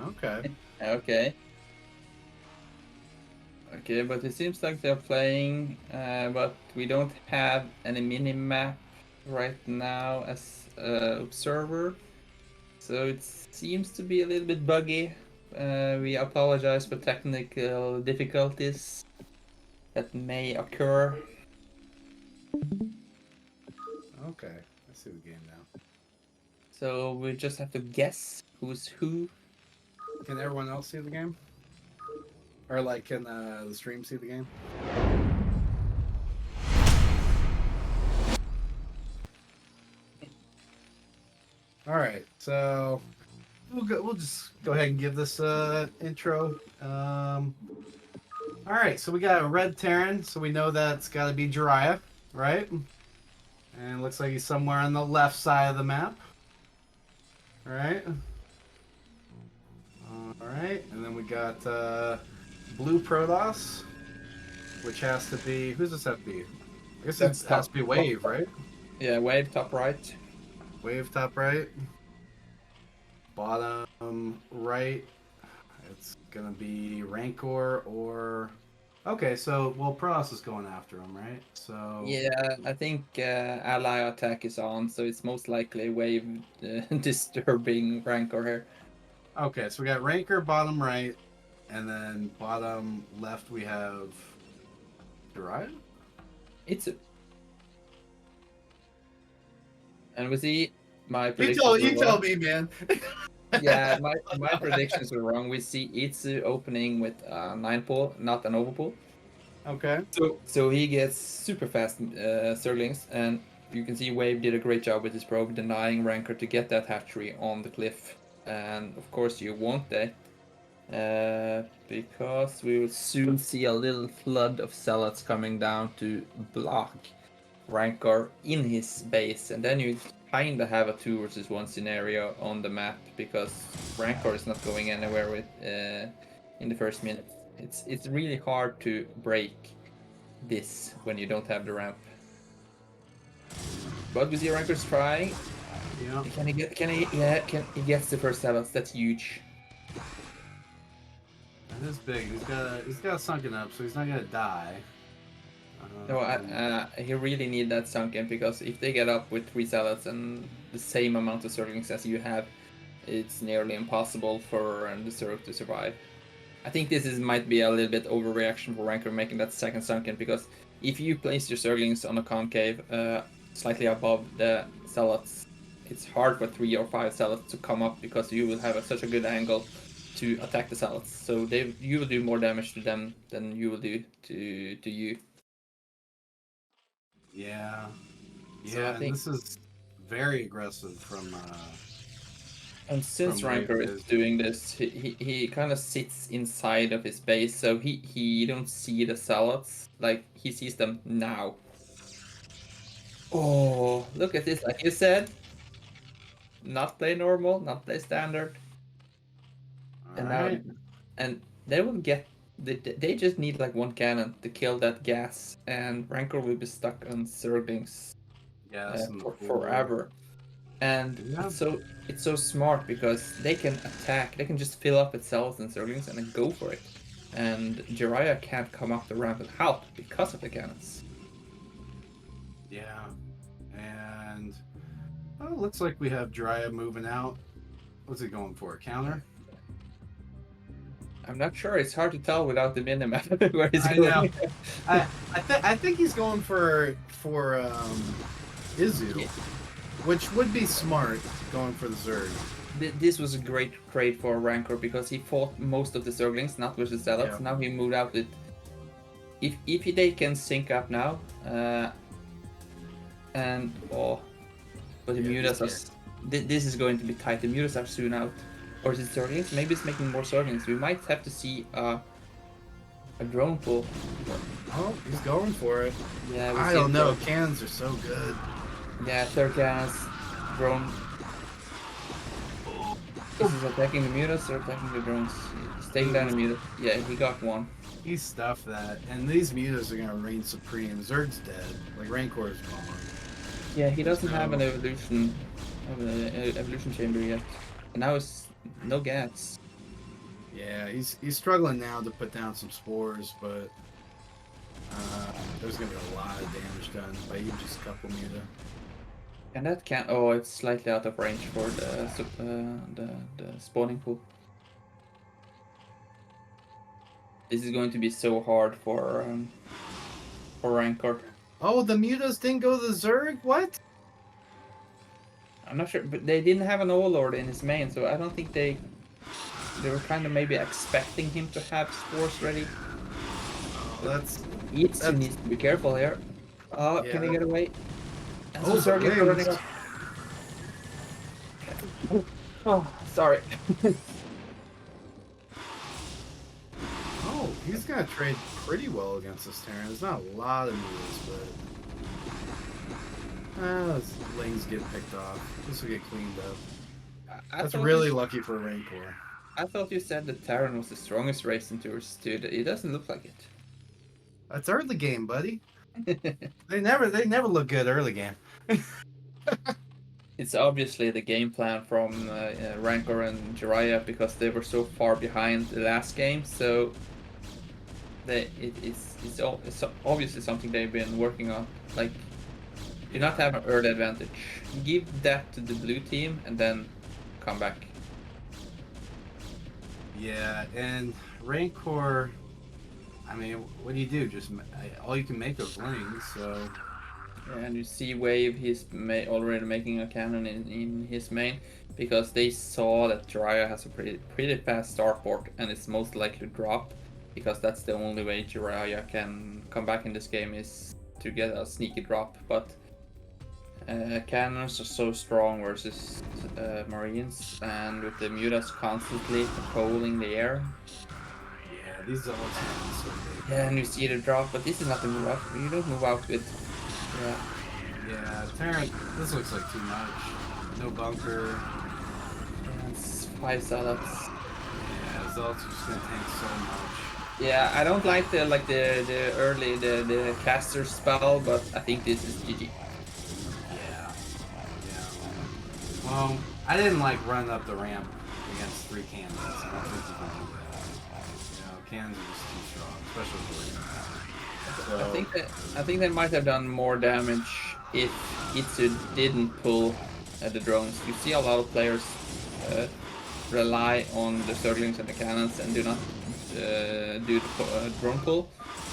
Okay. Okay. Okay, but it seems like they're playing, but we don't have any mini-map right now as observer. So it seems to be a little bit buggy. We apologize for technical difficulties that may occur. Okay. I see the game now. So we just have to guess who's who. Can everyone else see the game? Or like, can the stream see the game? All right. So we'll just go ahead and give this intro. All right. So we got a red Terran. So we know that's got to be Jiraiya, right? And it looks like he's somewhere on the left side of the map. All right. All right. And then we got blue Protoss, which has to be who's this have to be? I guess That's it has top. to be Wave, right? Yeah, wave top right. Wave top right. Bottom right. It's gonna be Rancor or Okay, so well, Pross is going after him, right? So Yeah, I think ally attack is on, so it's most likely wave disturbing Rancor here. okay, so we got Rancor bottom right, and then bottom left we have Jiraiya. It's and we see my predictions were You tell wrong. me, man. Yeah, my predictions were wrong. We see Itsu opening with 9 pull, not an overpull. Okay. So he gets super fast Zerglings, and you can see Wave did a great job with his probe, denying Rancor to get that hatchery on the cliff. And of course you want that, because we will soon see a little flood of zealots coming down to block Rancor in his base, and then you kind of have a 2 versus 1 scenario on the map because Rancor is not going anywhere with in the first minute. It's really hard to break this when you don't have the ramp. But we see Rancor's trying. Yeah. Can he get? Can he? Yeah. He gets the first zealots? That's huge. That is big. He's got sunken up, so he's not gonna die. No, he really need that sunken because if they get up with 3 zealots and the same amount of Zerglings as you have, it's nearly impossible for the Zerg to survive. I think this might be a little bit overreaction for Rancor making that second sunken, because if you place your Zerglings on a concave slightly above the zealots, it's hard for 3 or 5 zealots to come up because you will have such a good angle to attack the zealots. So you will do more damage to them than you will do to you. Yeah. So Yeah, I and think, this is very aggressive from and since from Wave Rancor is is. doing this, he kind of sits inside of his base, so he don't see the zealots, like he sees them now. Oh, look at this! Like you said, not play normal, not play standard, and now Alright. and they will get. They just need like 1 cannon to kill that gas, and Rancor will be stuck on Zerglings Yes, in the for pool. forever. And Yeah. it's so smart because they can attack. They can just fill up with cells and Zerglings and then go for it. And Jiraiya can't come up the ramp and help because of the cannons. Yeah. And oh, looks like we have Jiraiya moving out. What's he going for? A counter? I'm not sure. It's hard to tell without the minimap where he's I going. know. I think he's going for Izu, Yeah. which would be smart going for the Zerg. This was a great trade for Rancor because he fought most of the Zerglings, not with the Zealots. Yeah. Now he moved out with. If they can sync up now, and but the Yeah, Mutas are. This is going to be tight. The Mutas are soon out. Or is it Zerglings? Maybe it's making more Zerglings. We might have to see a drone pull. Oh, he's going for it. Yeah, we I see don't it know. go. Cannons are so good. Yeah, third cannons, drone. This is attacking the Mutas or attacking the drones? He's taking down the Mutas. Yeah, he got one. He stuffed that, and these mutas are gonna reign supreme. Zerg's dead. Like Rancor's gone. Yeah, he doesn't have an So- evolution chamber yet. And now it's no gas. Yeah, he's struggling now to put down some spores, but there's gonna be a lot of damage done by even just a couple muta. And that can. Oh, it's slightly out of range for the spawning pool. This is going to be so hard for Rancor. Oh, the mutas didn't go to the Zerg? What? I'm not sure, but they didn't have an Overlord in his main, so I don't think they were kind of maybe expecting him to have spores ready. That's Itsu needs to be careful here. Oh, Yeah, can he get away? And Oh, so Zerglings the are running wings. off. Oh, sorry. Oh, he's gonna trade pretty well against this Terran. There's not a lot of mutas, but those lanes get picked off. This will get cleaned up. I That's thought really you, lucky for Rancor. I thought you said that Terran was the strongest race in Tours, dude. It doesn't look like That's early game, buddy. it. They never look good early game. It's obviously the game plan from Rancor and Jiraiya because they were so far behind the last game. So it's obviously something they've been working on. Like, do not have an early advantage. Give that to the blue team and then come back. Yeah, and Rancor, I mean, what do you do? Just all you can make is wings, so. And you see Wave, he's already making a cannon in his main because they saw that Jiraiya has a pretty fast starport and it's most likely to drop, because that's the only way Jiraiya can come back in this game is to get a sneaky drop. But cannons are so strong versus Marines, and with the mutas constantly patrolling the air. Yeah, these are all so big. Yeah, and you see the drop, but this is not the move out. You don't move out with. Yeah. Yeah, Terran, this looks like too much. No bunker. And it's 5 zealots. Yeah, zealots are just gonna tank so much. Yeah, I don't like the early the caster spell, but I think this is GG. Yeah. Well, I didn't like run up the ramp against 3 cannons. I don't think you can do that. You know, cannons are just too strong, especially for I think they might have done more damage if Itsu didn't pull the drones. You see a lot of players rely on the Zerglings and the cannons and do not do the drone pull,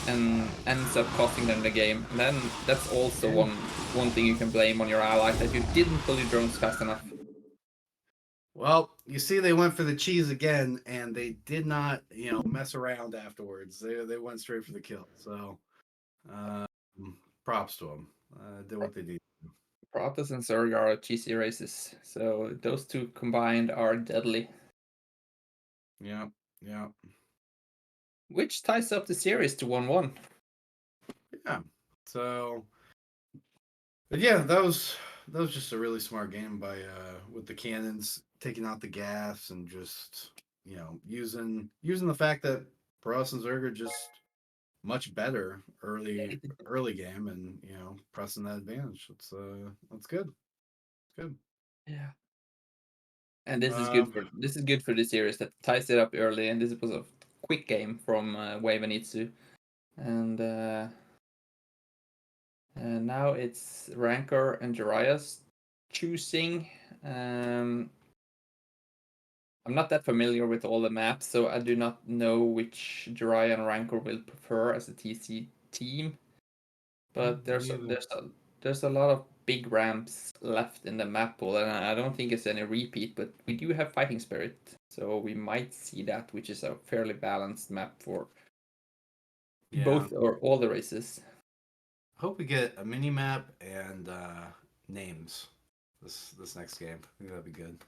and ends up costing them the game. And then that's also one thing you can blame on your ally, that you didn't pull your drones fast enough. Well, you see, they went for the cheese again, and they did not, mess around afterwards. They went straight for the kill. So, props to them. Did what they did. Protoss and Zerg are GC races, so those two combined are deadly. Yeah. Which ties up the series to 1-1. Yeah. So, but yeah, that was just a really smart game by with the cannons taking out the gas and just using the fact that Protoss and Zerg are just much better early game, and pressing that advantage. That's good. Good. Yeah. And this is good for the series that ties it up early, and this was a quick game from Wave and Itsu. And now it's Rancor and Jiraiya's choosing. I'm not that familiar with all the maps, so I do not know which Jiraiya and Rancor will prefer as a TC team. But there's a lot of big ramps left in the map pool, and I don't think it's any repeat, but we do have Fighting Spirit, so we might see that, which is a fairly balanced map for both or all the races. Hope we get a mini map and names this next game. I think that'd be good.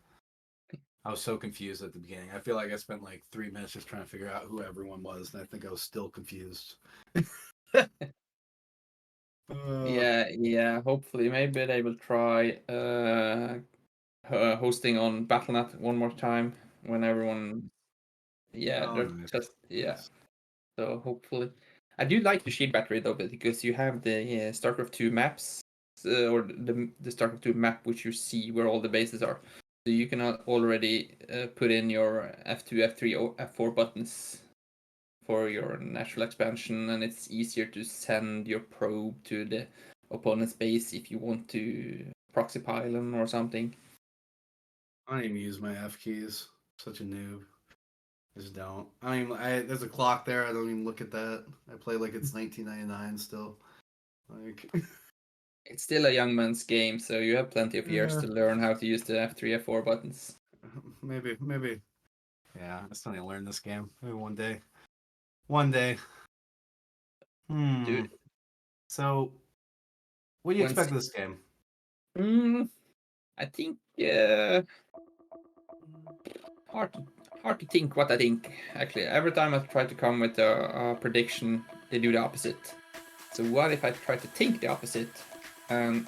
I was so confused at the beginning. I feel like I spent like 3 minutes just trying to figure out who everyone was, and I think I was still confused. Yeah. Hopefully, maybe they will try hosting on Battle.net one more time when everyone. Yeah, they're nice. just So hopefully, I do like the shield battery though, because you have the StarCraft 2 maps, or the StarCraft 2 map which you see where all the bases are. So you can already put in your F2, F3, or F4 buttons for your natural expansion, and it's easier to send your probe to the opponent's base if you want to proxy pylon or something. I don't even use my F keys. Such a noob. I just don't. There's a clock there. I don't even look at that. I play like it's 1999 still. Like, it's still a young man's game, so you have plenty of years to learn how to use the F3, F4 buttons. Maybe. Yeah, I still need to learn this game. Maybe one day. One day. Dude. So, what do you expect of this game? I think hard to think what I think. Actually, every time I try to come with a prediction, they do the opposite. So what if I try to think the opposite and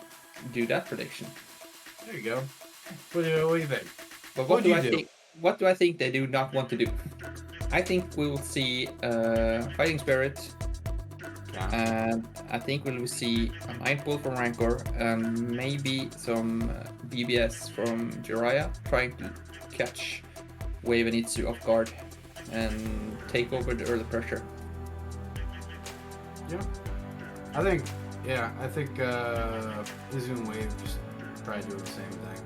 do that prediction? There you go. What do you think? But what do I think? What do I think they do not want to do? I think we will see Fighting Spirit, and I think we will see a Mindful from Rancor, and maybe some BBS from Jiraiya, trying to catch Wave and Itsu off guard and take over the early pressure. Yeah. I think Izu and Wave just probably do the same thing.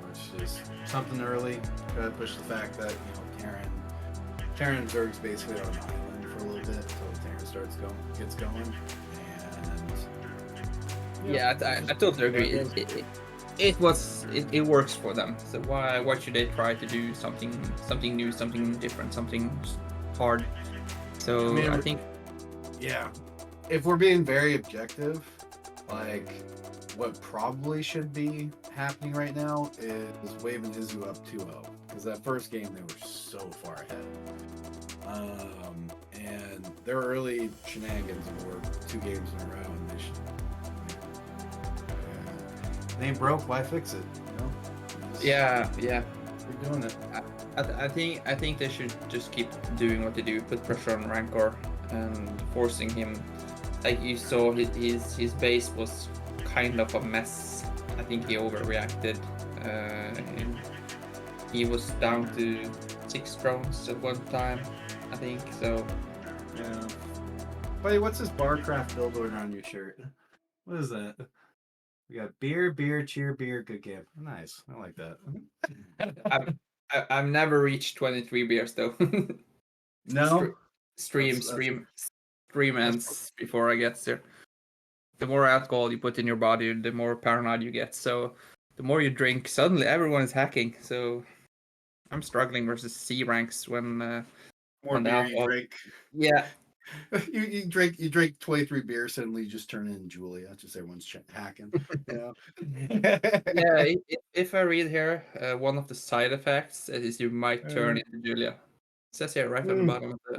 Which is something early, try to push the fact that, Terran and Zerg's basically on an island for a little bit until Terran gets going. And I totally agree. It works for them. So why should they try to do something new, something different, something hard? So I think if we're being very objective, like what probably should be happening right now is Wave and Izu up 2-0 because that first game they were so far ahead. And their early shenanigans were 2 games in a row, and they ain't broke, why fix it? Yeah. We're doing it. I think they should just keep doing what they do, put pressure on Rancor and forcing him. Like you saw, his base was kind of a mess. I think he overreacted. He was down to 6 drones at one time, I think. So yeah. Buddy, what's this Barcraft billboard on your shirt? What is that? We got beer, cheer, beer, good game. Nice. I like that. I've never reached 23 beers though. No. Stream ends before I get there. The more alcohol you put in your body, the more paranoid you get. So the more you drink, suddenly everyone is hacking. So I'm struggling versus C ranks when more beer you drink. Yeah. you drink 23 beers, suddenly you just turn in Julia. Just everyone's hacking. Yeah. If I read here, one of the side effects is you might turn into Julia. It says here right at the bottom of the.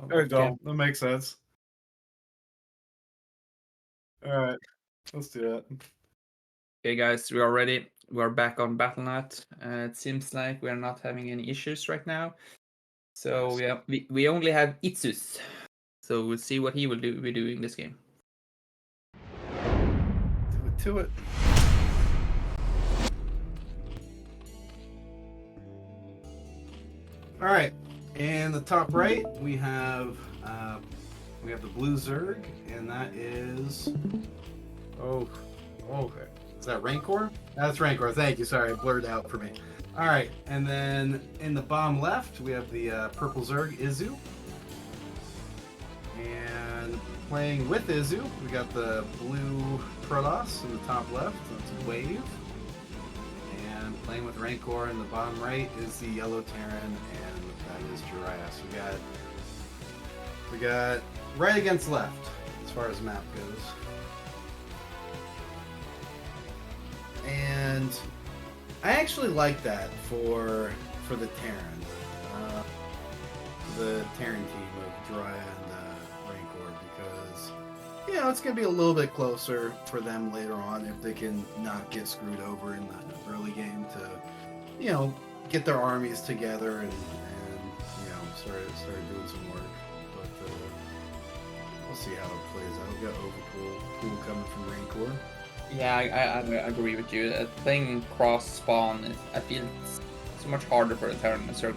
There you go. That makes sense. All right, let's do that. Okay, guys, we are ready. We are back on Battle.net. It seems like we are not having any issues right now. So we only have Itzus. So we'll see what he will be doing this game. Do it. All right, in the top right we have the blue Zerg, and that is okay. Is that Rancor? That's Rancor. Thank you. Sorry, it blurred out for me. All right, and then in the bottom left we have the purple Zerg Izu. And playing with Izu, we got the blue Protoss in the top left. That's Wave. And playing with Rancor in the bottom right is the yellow Terran, and that is Jiraiya. So we got right against left as far as the map goes. And I actually like that for the Terran. The Terran team of Jiraiya and Rancor, because it's going to be a little bit closer for them later on if they can not get screwed over in the early game to get their armies together and start doing some work. But we'll see how it plays out. We got Overpool coming from Rancor. Yeah, I agree with you. Playing cross spawn, I feel it's so much harder for the Terran and Zerg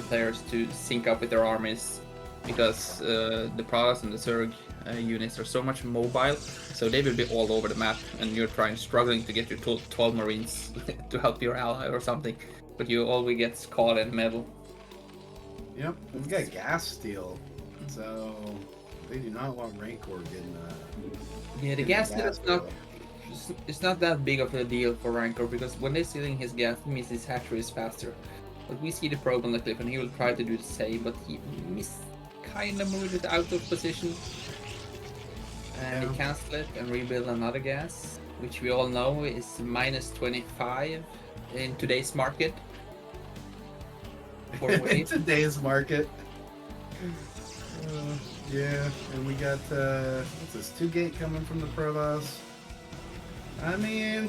players to sync up with their armies, because the Protoss and the Zerg units are so much mobile, so they will be all over the map, and you're struggling to get your 12 Marines to help your ally or something, but you always get caught in the middle. Yep, we've got gas steal, so they do not want Rancor getting. Yeah, the gas steal is not. It's not that big of a deal for Rancor, because when they're stealing his gas, it means his hatchery is faster. But we see the probe on the cliff, and he will try to do the same, but he kind of moved it out of position. And he cancel it and rebuild another gas, which we all know is minus 25 in today's market. In today's market. Yeah, and we got what's this 2-gate coming from the Protoss. Yeah.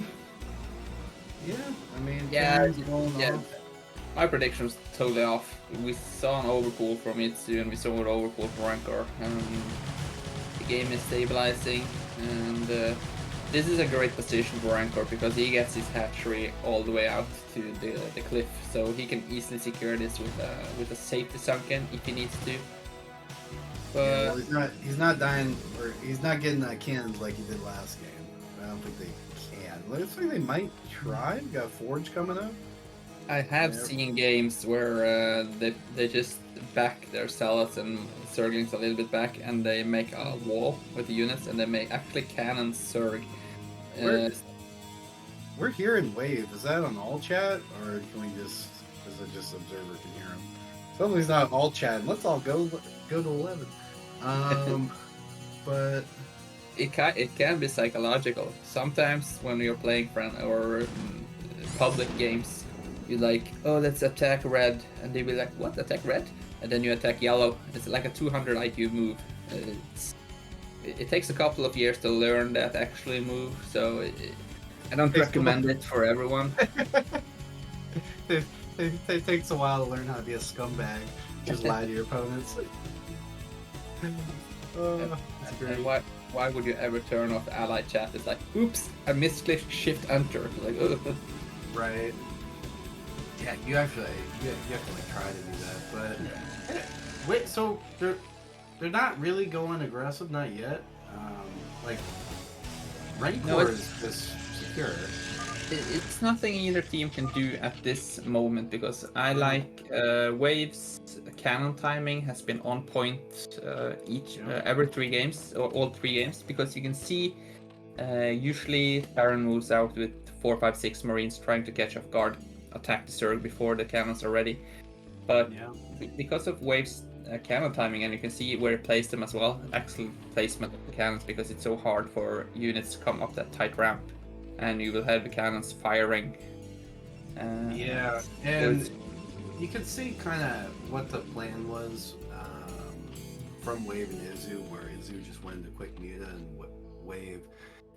My prediction was totally off. We saw an overpool from Itzu and we saw an overpool from Rancor. The game is stabilizing, and this is a great position for Rancor because he gets his hatchery all the way out to the cliff, so he can easily secure this with a safety sunken if he needs to. But Yeah, well, he's not dying, or he's not getting cannons like he did last game. I don't think they can. Looks like they might try. We got Forge coming up. I have Yeah. seen games where they just back their zealots and Zerglings a little bit back, and they make a wall with the units, and they make actually cannons Zerg. We're hearing Wave. Is that on all chat, or can we just? Is it just Observer can hear him? Somebody's not all chat. Let's all go to 11. But it can be psychological. Sometimes when you're playing friend or public games, you're like, oh, let's attack red, and they be like, what, attack red? And then you attack yellow. It's like a 200 IQ move. It takes a couple of years to learn that actually move, so I don't recommend it for everyone. It takes a while to learn how to be a scumbag. Just lie to your opponents. And why would you ever turn off ally chat? It's like, oops, I misclicked shift enter. Like, ugh. Right. Yeah, you have to like try to do that, but wait, so they're not really going aggressive, not yet. Like Rancor is just secure. It's nothing either team can do at this moment, because I like Wave's cannon timing has been on point every 3 games, or all 3 games, because you can see usually Terran moves out with 4, 5, 6 Marines trying to catch off guard, attack the Zerg before the cannons are ready. But because of Wave's cannon timing, and you can see where he placed them as well, excellent placement of the cannons, because it's so hard for units to come up that tight ramp, and you will have the cannons firing. Yeah, and you can see kind of what the plan was from Wave and Izu, where Izu just went into quick muta and Wave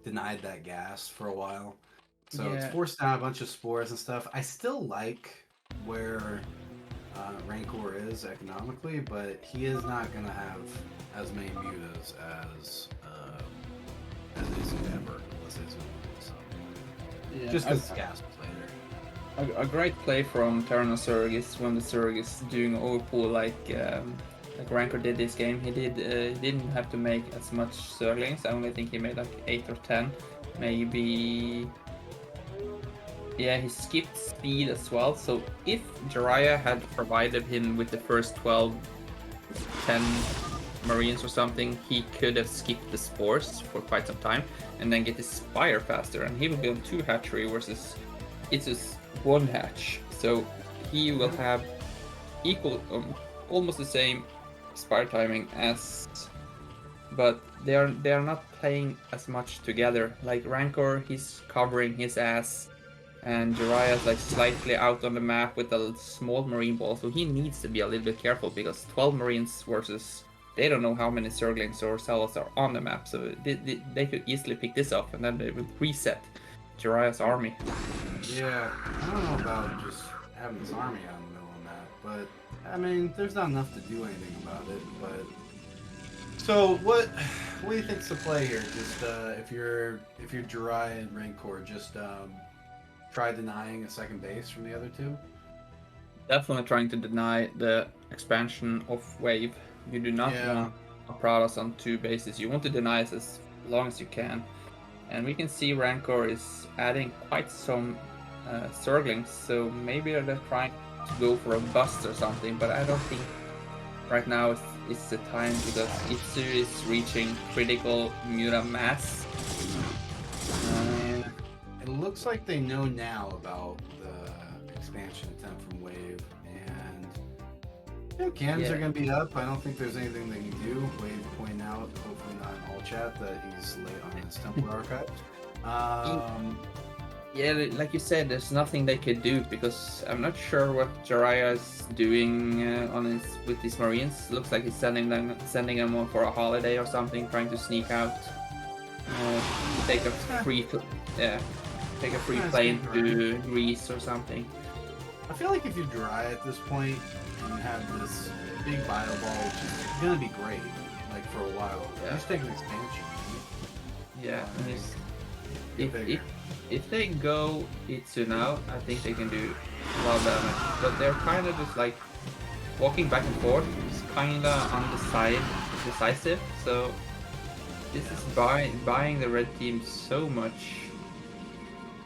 denied that gas for a while. So it's forced down a bunch of spores and stuff. I still like where Rancor is economically, but he is not going to have as many mutas as Izu ever, unless Izu. So. Yeah, just because gas was later. A great play from Terran Zerg is when the Zerg is doing overpull like Rancor did this game. He didn't have to make as much Zerglings. I only think he made like 8 or 10, maybe. Yeah, he skipped speed as well. So if Jiraiya had provided him with the first 12, 10 Marines or something, he could have skipped the spores for quite some time and then get his spire faster, and he will build 2 hatchery versus it's just 1 hatch. So he will have equal, almost the same spire timing as, but they are not playing as much together. Like Rancor, he's covering his ass, and Jiraiya's like slightly out on the map with a small marine ball, so he needs to be a little bit careful, because 12 marines versus, they don't know how many Zerglings or Zealots are on the map, so they could easily pick this up, and then they would reset Jiraiya's army. Yeah, I don't know about just having his army out in the middle of the map, but I mean, there's not enough to do anything about it. But so what do you think's the play here? Just if you're Jiraiya and Rancor, just try denying a second base from the other 2? Definitely trying to deny the expansion of Wave. You do not want a Pradas on 2 bases. You want to deny it as long as you can. And we can see Rancor is adding quite some Zerglings, so maybe they're trying to go for a bust or something, but I don't think right now it's the time, because Itsu is reaching critical muta mass. It looks like they know now about the expansion attempt from Wave, and cannons are going to be up. I don't think there's anything they can do. Wave pointing out, hopefully not in all chat, that he's late on his temple archives. Yeah, like you said, there's nothing they could do, because I'm not sure what Jiraiya is doing with his Marines. Looks like he's sending them for a holiday or something, trying to sneak out, take a free plane to Greece or something. I feel like if you Jiraiya at this point and you have this big bio ball, which is gonna be great, like for a while. Just take an expansion. Yeah, if they go Itsu now, I think they can do a lot of damage. But they're kind of just like walking back and forth, just kind of on the side, decisive. So this is buying the red team so much.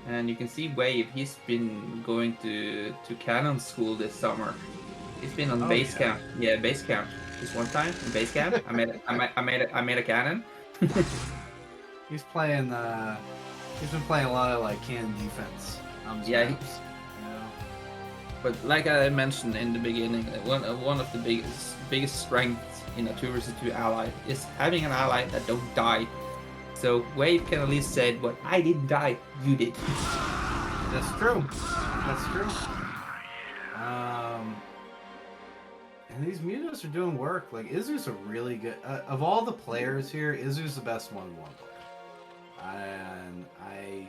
And you can see Wave, he's been going to cannon school this summer. He's been on base camp. Yeah, base camp. Just one time in base camp, I made a cannon. He's playing. He's been playing a lot of like cannon defense. Yeah. Maps, But like I mentioned in the beginning, one of the biggest strengths in a 2v2 ally is having an ally that don't die. So Wave can at least say, "Well, I didn't die, you did." That's true. That's true. And these mutas are doing work. Like Izu's a really good. Of all the players here, Izu's the best one-on-one player. And I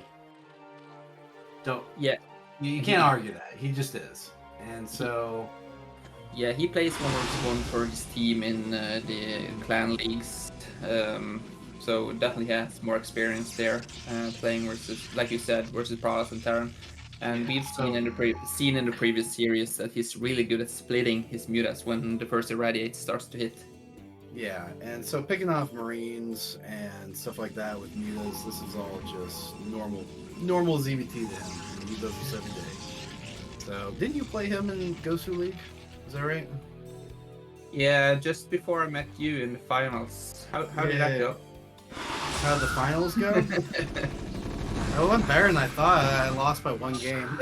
don't. Yeah. You can't argue that. He just is. And so. Yeah, he plays 1v1 for his team in the clan leagues. So definitely has more experience there, playing versus, like you said, versus Pralas and Terran. And we've seen in the previous series that he's really good at splitting his mutas when the first irradiate starts to hit. Yeah, and so picking off Marines and stuff like that with mutas, this is all just normal ZVT to him. He does this every day. So, didn't you play him in Gosu League? Is that right? Yeah, just before I met you in the finals. How did that go? How did the finals go? It went better than I thought. I lost by 1 game.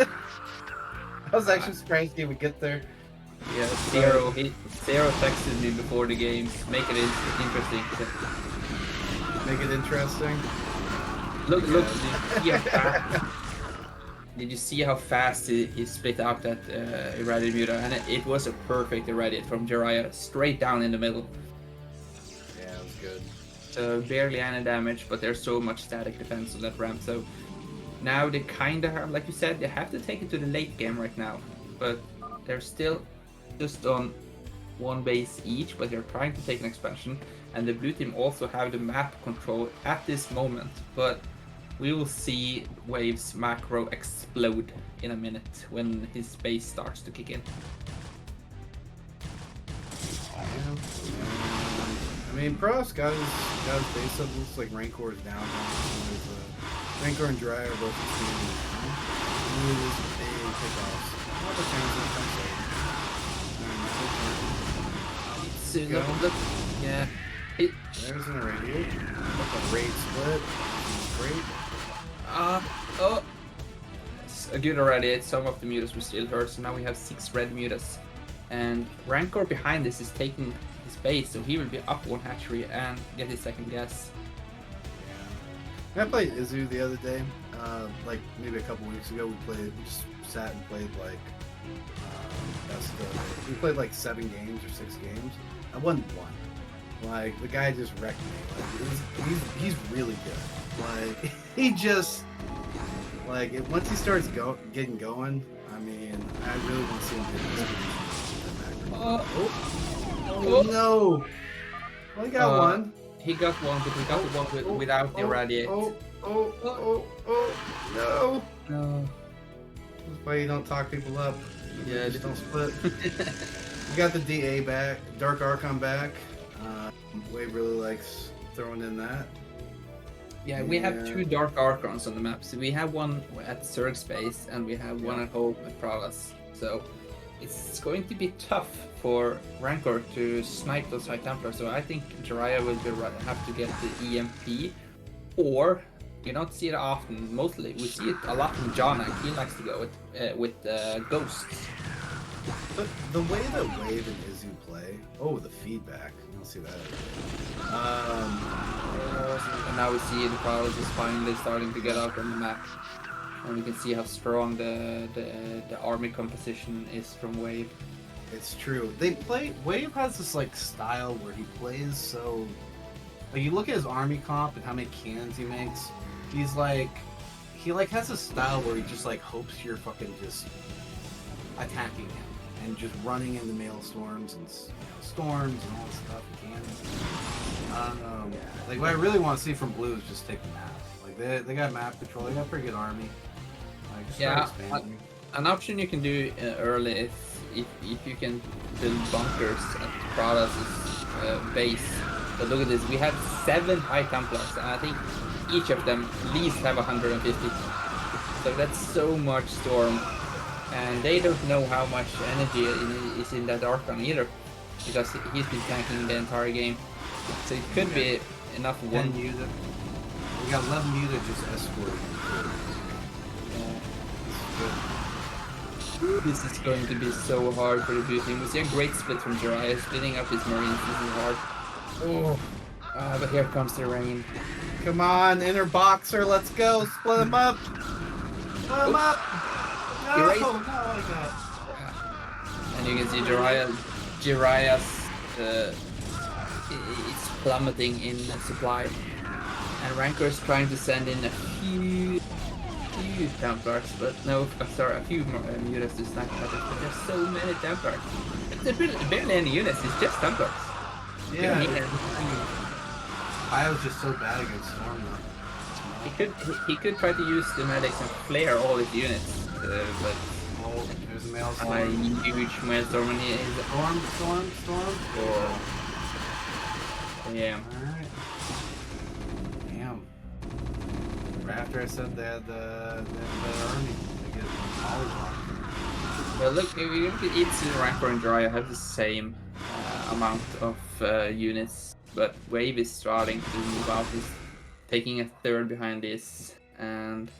I was actually surprised he would get there. Yeah, Zero texted me before the game. Make it interesting. Make it interesting. Look! Did you see how fast he split out that irradiate muta? And it was a perfect irradiate from Jiraiya, straight down in the middle. Yeah, it was good. So barely any damage, but there's so much static defense on that ramp. So now they kind of have, like you said, they have to take it to the late game right now. But they're still just on 1 base each, but they're trying to take an expansion. And the blue team also have the map control at this moment. But we will see Wave's macro explode in a minute when his base starts to kick in. I mean, Pross got his base up. Looks like Rancor is down. Rancor and Jiraiya are both extremely big kickoffs. Look, yeah. There's an irradiate. A raid split. Great. It's a good irradiate. Some of the mutas were still hurt, so now we have 6 red mutas. And Rancor behind this is taking his base, so he will be up 1 hatchery and get his second guess. Yeah. I played Izu the other day. Like maybe a couple weeks ago, we just sat and played like we played like 7 games or 6 games. I won 1. Like the guy just wrecked me. Like he's really good. Like he just like once he starts getting going. I mean, I really want to see him get this. Oh no! Well, he got 1. He got 1, but he got the 1 without the irradiate. No! No. That's why you don't talk people up. Yeah, just don't split. You got the DA back, Dark Archon back. Wave really likes throwing in that. Yeah, we have 2 Dark Archons on the map. So we have one at Zerg space and we have one at home with Pralas. So it's going to be tough for Rancor to snipe those High Templars. So I think Jiraiya will have to get the EMP, or you don't see it often. Mostly we see it a lot from Jonak. He likes to go with ghosts. But the way that Wave and Izu play, the feedback. You don't see that. And now we see the Pralas is finally starting to get out on the map. And we can see how strong the army composition is from Wave. It's true. Wave has this like style where he plays so. Like you look at his army comp and how many cannons he makes. He has a style where he just like hopes you're fucking just attacking him and just running into maelstorms and storms and all this stuff and cannons. Like what I really want to see from Blue is just take the map. Like they got map control. They got a pretty good army. Like start expanding. An option you can do early is if you can build bunkers at Pralas' base But look at this, we have 7 High Templars, and I think each of them at least have 150. So that's so much Storm. And they don't know how much energy is in that Archon either, because he's been tanking the entire game. So it could be enough one. Muta. We got 11 Muta just escorting. This is going to be so hard for the blue team. We see a great split from Jiraiya, splitting up his Marines. This is hard. Oh, but here comes the rain. Come on, inner boxer, let's go. Split him up. Split him up. No, I got. And you can see Jiraiya's it's plummeting in supply. And Rancor is trying to send in a few Templars, but no, sorry, a few more units to snack at it, but there's so many Templars. There's barely any units, it's just Templars. Yeah, I was just so bad against Storm though. He could try to use the medics and flare all his units, but oh, there's a Maelstrom. A huge Maelstrom and he is Storm. Oh. Yeah. Alright. Damn. Right after I said they had the army, they get Mollywopped. Well, look, if you look at Itsu, Rancor, and Jiraiya have the same amount of units, but Wave is starting to move out. He's taking a third behind this, and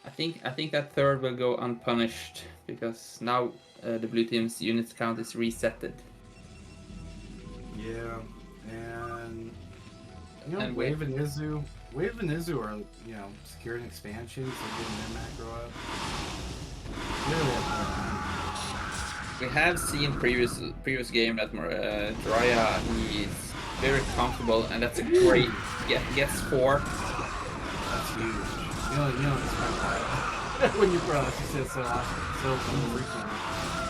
I think that third will go unpunished because now the blue team's units count is resetted. Yeah, and you know, Wave and Izu are, you know, securing expansions, they're getting their macro up. We have seen previous game that Jiraiya, he is very comfortable, and that's a great gets 4. That's huge. You know it's kind of when you brought us, you said so frequently.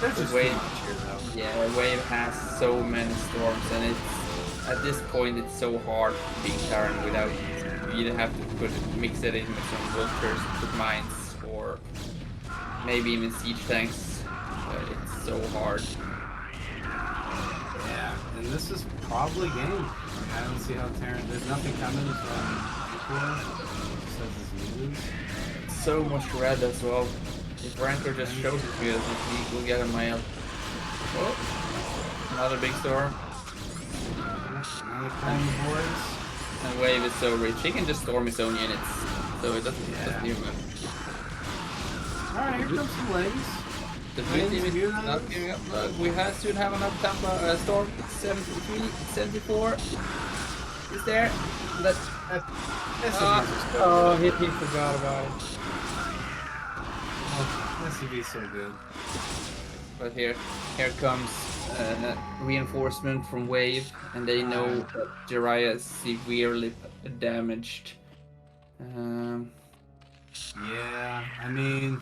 There's just Wave, too much here though. yeah, Wave has so many storms, and it's at this point it's so hard being Terran without. You either have to mix it in with some vultures, put mines, or maybe even siege tanks. It's so hard. Yeah, and this is probably game. I don't see how Terran. There's nothing coming from So much red as well. If Rancor just shows it to us, he will get a mail. Oh, another big storm. Another tiny boys. And Wave is so rich. He can just storm his own units, so it doesn't even matter. Alright, here comes some legs. The blue team is not giving up. Look, we soon have another Tampa storm. 73, 74. Is there? He forgot about it. Oh, SCV's so good. But here comes reinforcement from Wave, and they know that Jiraiya is severely damaged. Yeah, I mean,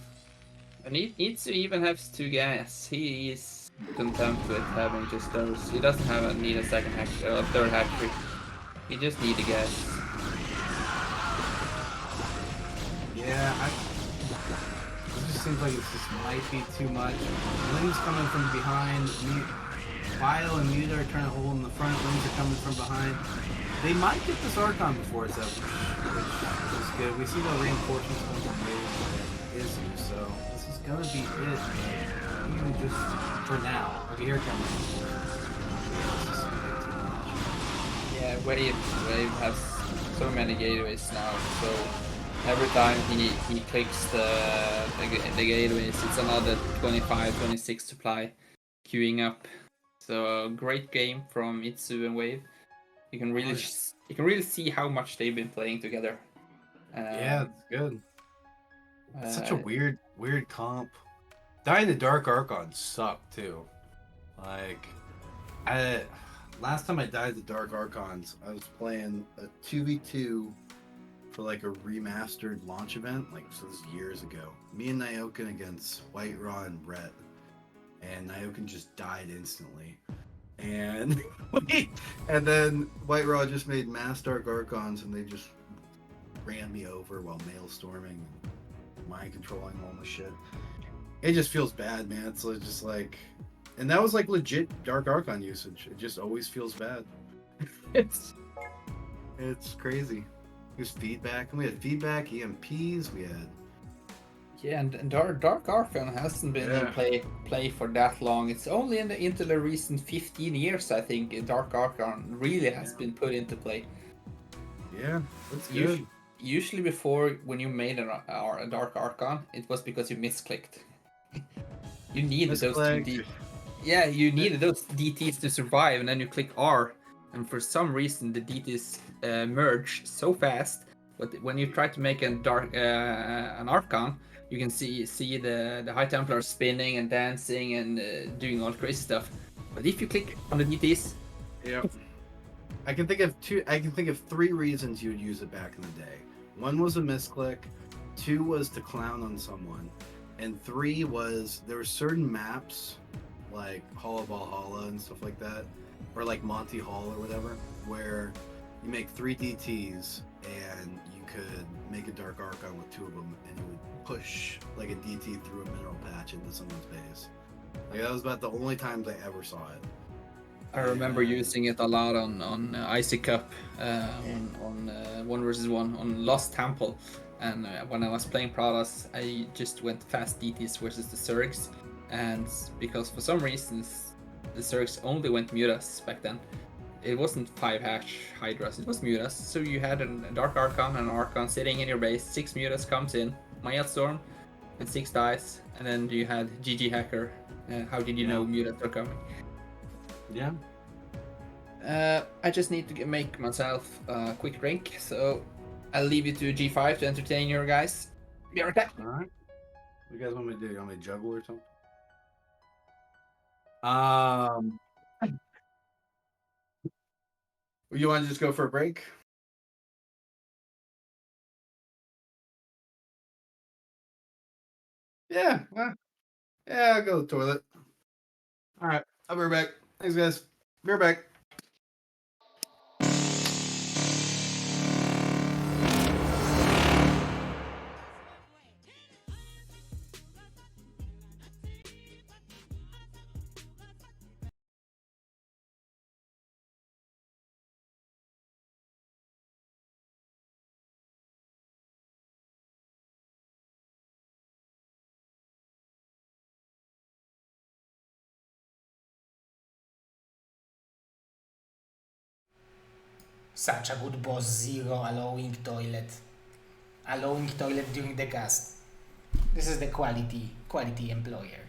and he needs to even have 2 gas. He is content with having just those. He doesn't need a second hack, a third hack trick. He just needs a gas. Yeah, it just seems like it just might be too much. Ling's coming from behind. Bio and Muta are trying to hold in the front. Lings are coming from behind. They might get this Archon before it's up, which is good. We see the reinforcements coming from Wave Izu, so this is gonna be it. Even just for now. Okay, here it comes. Yeah, Wave has so many gateways now, so every time he clicks the gateways, it's another 25, 26 supply queuing up. So great game from Itsu and Wave. You can really see how much they've been playing together. Yeah, it's good. It's such a weird comp. Dying the Dark Archon sucked too. Like, last time I died the Dark Archons, I was playing a 2v2 for like a remastered launch event, like, so this is years ago. Me and Nyokin against White Raw and Brett, and Nyokin just died instantly. And and then White Raw just made mass Dark Archons, and they just ran me over while maelstorming and mind controlling all the shit. It just feels bad, man. It's just like, And that was like legit Dark Archon usage. It just always feels bad. it's crazy. There's feedback, and we had feedback, EMPs, we had. Yeah, and Dark Archon hasn't been in play for that long. It's only into the recent 15 years, I think, Dark Archon really has been put into play. Yeah, that's good. Usually before, when you made a Dark Archon, it was because you misclicked. You needed those two you needed those DTs to survive, and then you click R, and for some reason the DTs merge so fast. But when you try to make an Archon, you can see the High Templar spinning and dancing and doing all crazy stuff. But if you click on the DTs, yeah, I can think of 3 reasons you would use it back in the day. 1 was a misclick, 2 was to clown on someone, and 3 was there were certain maps like Hall of Valhalla and stuff like that, or like Monty Hall or whatever, where you make 3 DTs and you could make a Dark Archon with 2 of them, and you would push like a DT through a mineral patch into someone's base. Like that was about the only times I ever saw it. I remember using it a lot on Icy Cup, on 1v1 on Lost Temple, and when I was playing Pradas, I just went fast DTs versus the Zergs, and because for some reasons the Zergs only went Mutas back then. It wasn't 5 hash Hydras, it was Mutas, so you had a Dark Archon and an Archon sitting in your base, 6 Mutas comes in, Maelstrom with 6 dice, and then you had GG Hacker. How did you know Mutas are coming? Yeah. I just need to make myself a quick drink, so I'll leave you to G5 to entertain you guys. Be right back. Alright. What you guys want me to do? You want me to juggle or something? You want to just go for a break? Yeah. Yeah, I'll go to the toilet. Alright, I'll be right back. Thanks, guys. Be right back. Such a good boss Zero allowing toilet during the cast. This is the quality employer.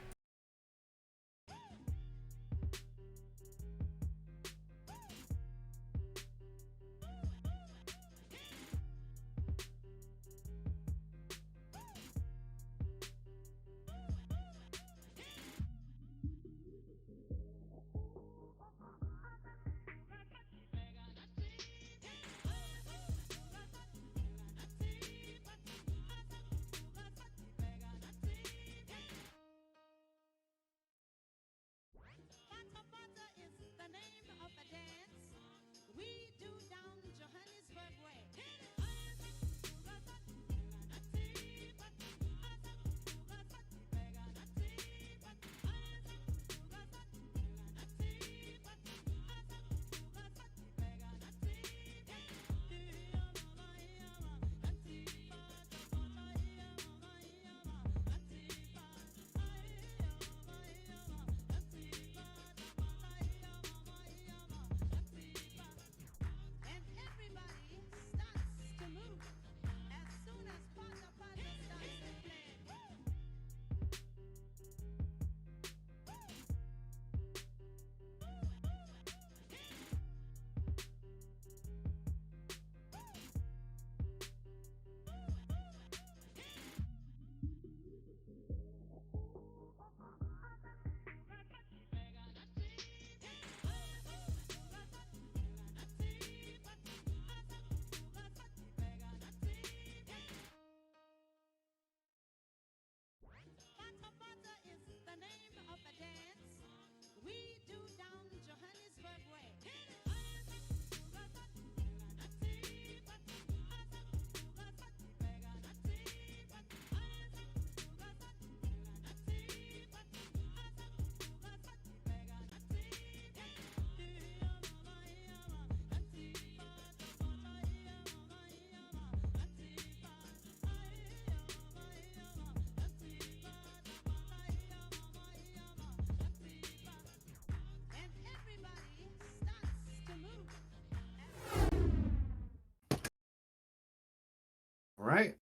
right.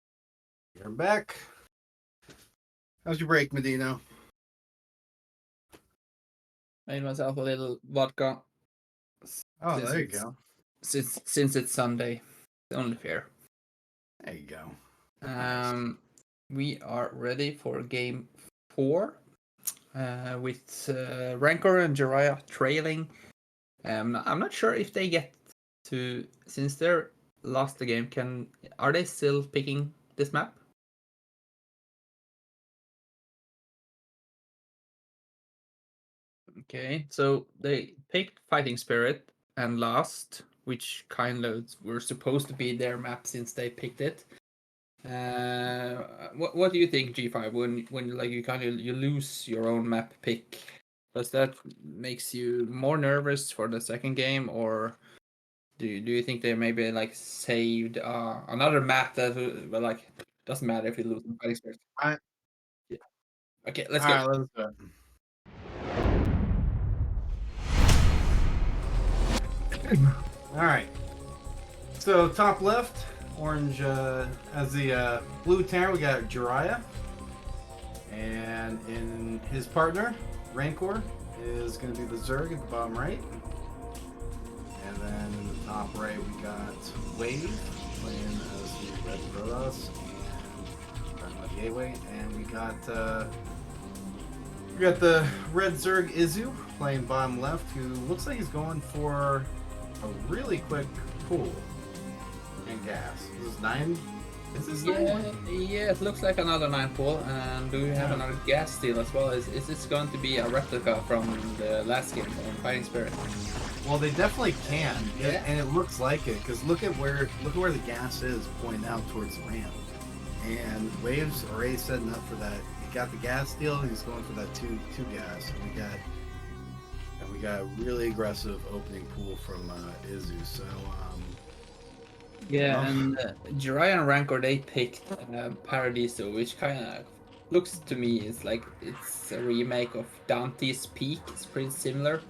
You're back. How's your break, MadiNho? Made myself a little vodka. Oh, there you go. Since it's Sunday, it's only fair. There you go. Nice. We are ready for game 4 with Rancor and Jiraiya trailing. I'm not sure if they get to, since they're lost the game. Are they still picking this map? Okay, so they picked Fighting Spirit and lost, which kind of were supposed to be their map since they picked it. What do you think, G5? When like you lose your own map pick, does that makes you more nervous for the second game, or do you think they maybe like saved another map that well, like doesn't matter if you lose Fighting Spirit? Yeah. Okay, let's go. All right, let's go. All right. So top left, orange as the blue Terran, we got Jiraiya, and in his partner Rancor is going to be the Zerg at the bottom right, and then in the top right we got Wave playing as the red Protoss and the Gateway, and we got the red Zerg Izu playing bottom left, who looks like he's going for a really quick pool and gas. This is 9. Is this 9? Yeah, it looks like another 9 pool. And do we have another gas steal as well? Is this going to be a replica from the last game on Fighting Spirit? Well, they definitely can, Yeah. and it looks like it because look at where the gas is pointing out towards the ramp, and Waves already setting up for that. He got the gas steal. He's going for that two gas. And we got a really aggressive opening pool from Izu. So Yeah, and Jiraiya and Rancor, they picked Paradiso, which kind of looks to me is like it's a remake of Dante's Peak. It's pretty similar.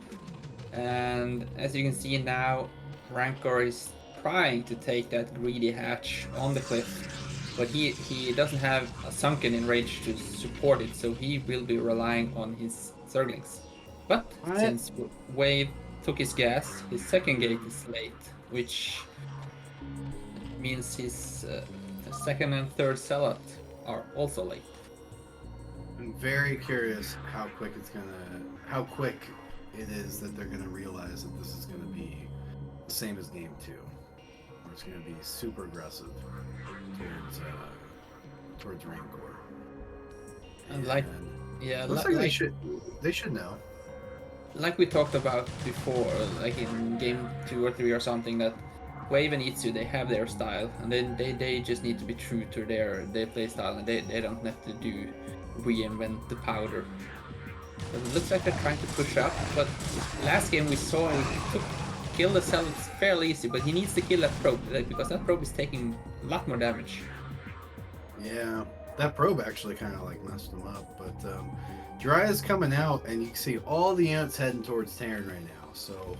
And as you can see now, Rancor is trying to take that greedy hatch on the cliff, but he doesn't have a sunken in range to support it, so he will be relying on his Zerglings. But since Wave took his gas, his second gate is late, which means his second and third sellout are also late. I'm very curious how quick it is that they're gonna realize that this is gonna be the same as game 2, where it's gonna be super aggressive towards Rancor. And looks like they should know. Like we talked about before, like in game 2 or 3 or something, that Wave and Itsu, they have their style, and then they just need to be true to their play style, and they don't have to reinvent the powder. But it looks like they're trying to push up, but last game we saw he kill the cell fairly easy, but he needs to kill that probe, because that probe is taking a lot more damage. Yeah, that probe actually kind of like messed him up, but Jiraiya's coming out, and you can see all the units heading towards Terran right now. So,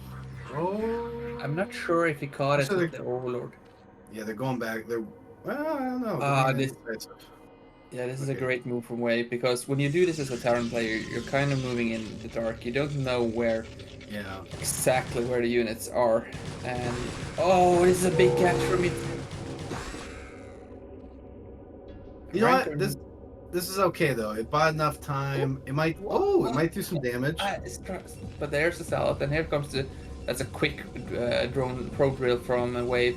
I'm not sure if he caught it with the Overlord. Yeah, they're going back. I don't know. This is a great move from Wave, because when you do this as a Terran player, you're kind of moving in the dark. You don't know exactly where the units are, and this is a big catch for me. You know what? This is okay though. It bought enough time. It might do some damage. But there's the salad, and here comes that's a quick drone probe drill from a Wave.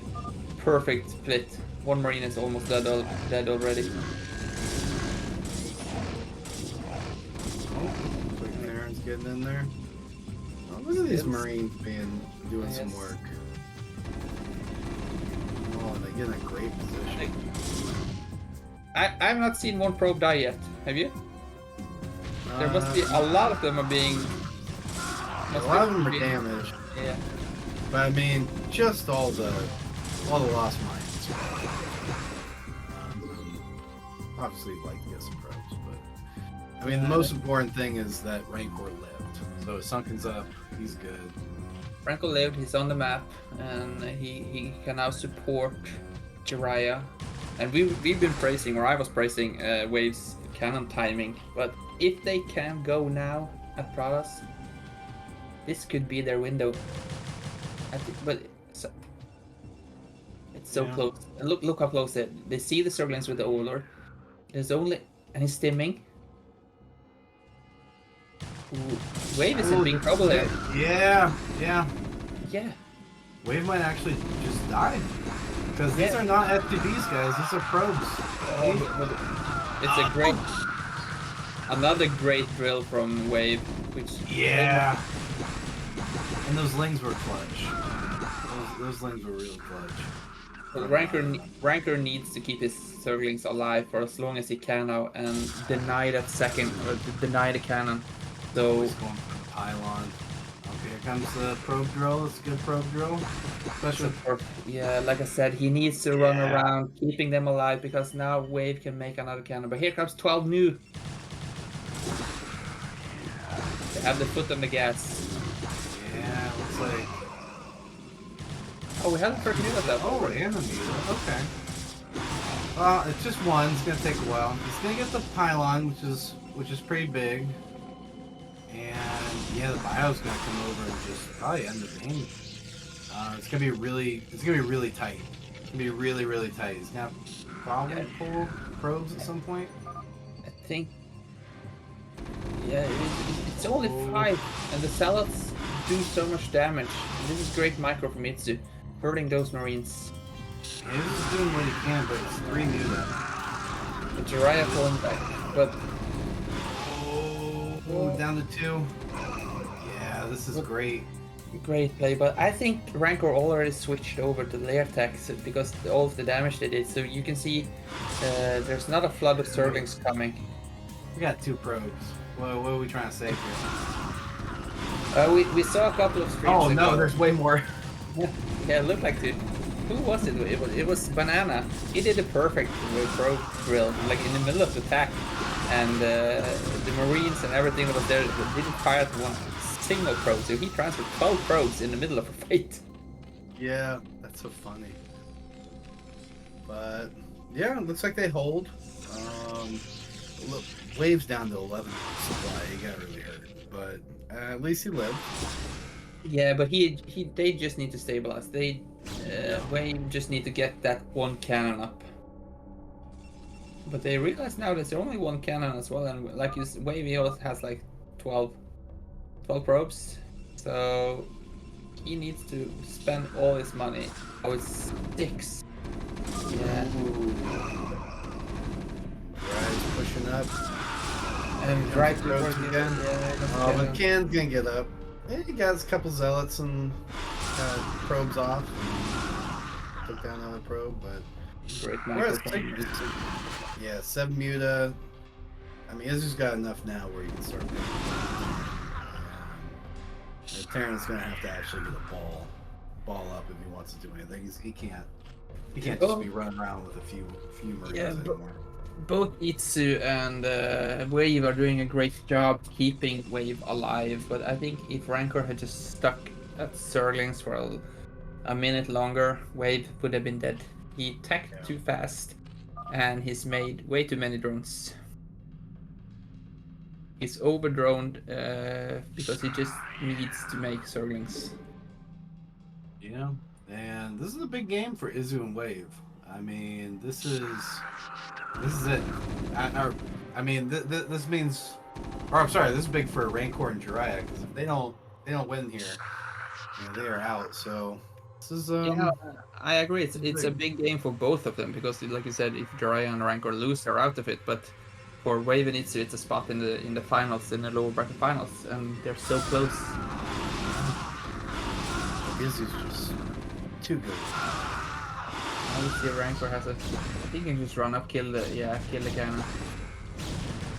Perfect split. One Marine is almost dead already. Quick Terran's getting in there. Oh, look at these Marines doing some work. Oh, and they get in a great position. I've not seen one probe die yet. Have you? There must be a lot of them are being. A lot of them are damaged. Yeah. But I mean, just all the lost mines. Obviously, like to get some probes, but I mean, the most important thing is that Rancor lived. So Sunken's up. He's good. Rancor lived. He's on the map, and he can now support Jiraiya. And we've been praising, or I was praising, Wave's cannon timing. But if they can go now at Pradas, this could be their window. I think, but it's so close. And look how close they see the Zerglings with the Overlord. There's only, and he's stimming. Ooh, Wave is in big trouble here. Yeah. Yeah. Wave might actually just die. Because these are not FTBs, guys. These are probes. It's a great, another great drill from Wave, which and those lings were clutch. Those lings were real clutch. But Rancor needs to keep his Zerglings alive for as long as he can now and deny that second, or deny the cannon. So he's going for the pylon. Okay, here comes the probe drill. It's a good probe drill. yeah, like I said, he needs to run around, keeping them alive, because now Wave can make another cannon. But here comes 12 new. They have the foot on the gas. Yeah, looks like. Oh, we have the first new of that. Oh, enemy. Okay. Well, it's just one. It's gonna take a while. He's gonna get the pylon, which is pretty big. And yeah, the bio's gonna come over and just probably end the game. It's gonna be really tight. It's gonna be really tight. He's gonna probably pull probes at some point. I think. Yeah, it's only 5, and the Zealots do so much damage. And this is great micro from Itzu, hurting those Marines. Yeah, he's just doing what he can, but it's 3 new then. The Jiraiya pulling back, but. Oh, down to 2. Yeah, this is great. Great play, but I think Rancor already switched over to layer attacks because all of the damage they did. So you can see there's not a flood of Zerglings coming. We got 2 probes. What are we trying to say here? We saw a couple of streams. Oh no, there's way more. Yeah, it looked like 2. Who was it? It was Banana. He did a perfect probe drill, like in the middle of the attack, and the Marines and everything that was there didn't fire one single probe, so he transferred 12 probes in the middle of a fight. Yeah, that's so funny. But yeah, it looks like they hold. Look, Wave's down to 11 supply. He got really hurt, but at least he lived. Yeah, but they just need to stabilize. Wave just need to get that one cannon up. But they realize now there's only one cannon as well, and like you said, Wave also has like 12 probes, so he needs to spend all his money. Oh, it's 6. Yeah. Right, pushing up. And right probes again. Oh, but Can's gonna get up. Yeah, he got a couple zealots and probes off. Took down another probe, but great. Yeah, 7 muta. I mean, Izzy's got enough now where he can start making. Terran's gonna have to actually get a ball up if he wants to do anything. He can't just be running around with a few Marines anymore. Both Itzu and Wave are doing a great job keeping Wave alive, but I think if Rancor had just stuck at Zerglings for a minute longer, Wave would have been dead. He tacked too fast, and he's made way too many drones. He's overdroned because he just needs to make Zerglings. Yeah, and this is a big game for Izu and Wave. I mean, this is it. I mean, this means, or I'm sorry, this is big for Rancor and Jiraiya, because if they don't win here, they are out. So this is yeah, I agree. It's a big game for both of them because, like you said, if Jiraiya and Rancor lose, they're out of it. But for Wave and Itzu, it's a spot in the finals, in the lower bracket finals, and they're so close. Izu's just too good. Obviously, Rancor has I think he can just run up, kill the cannon.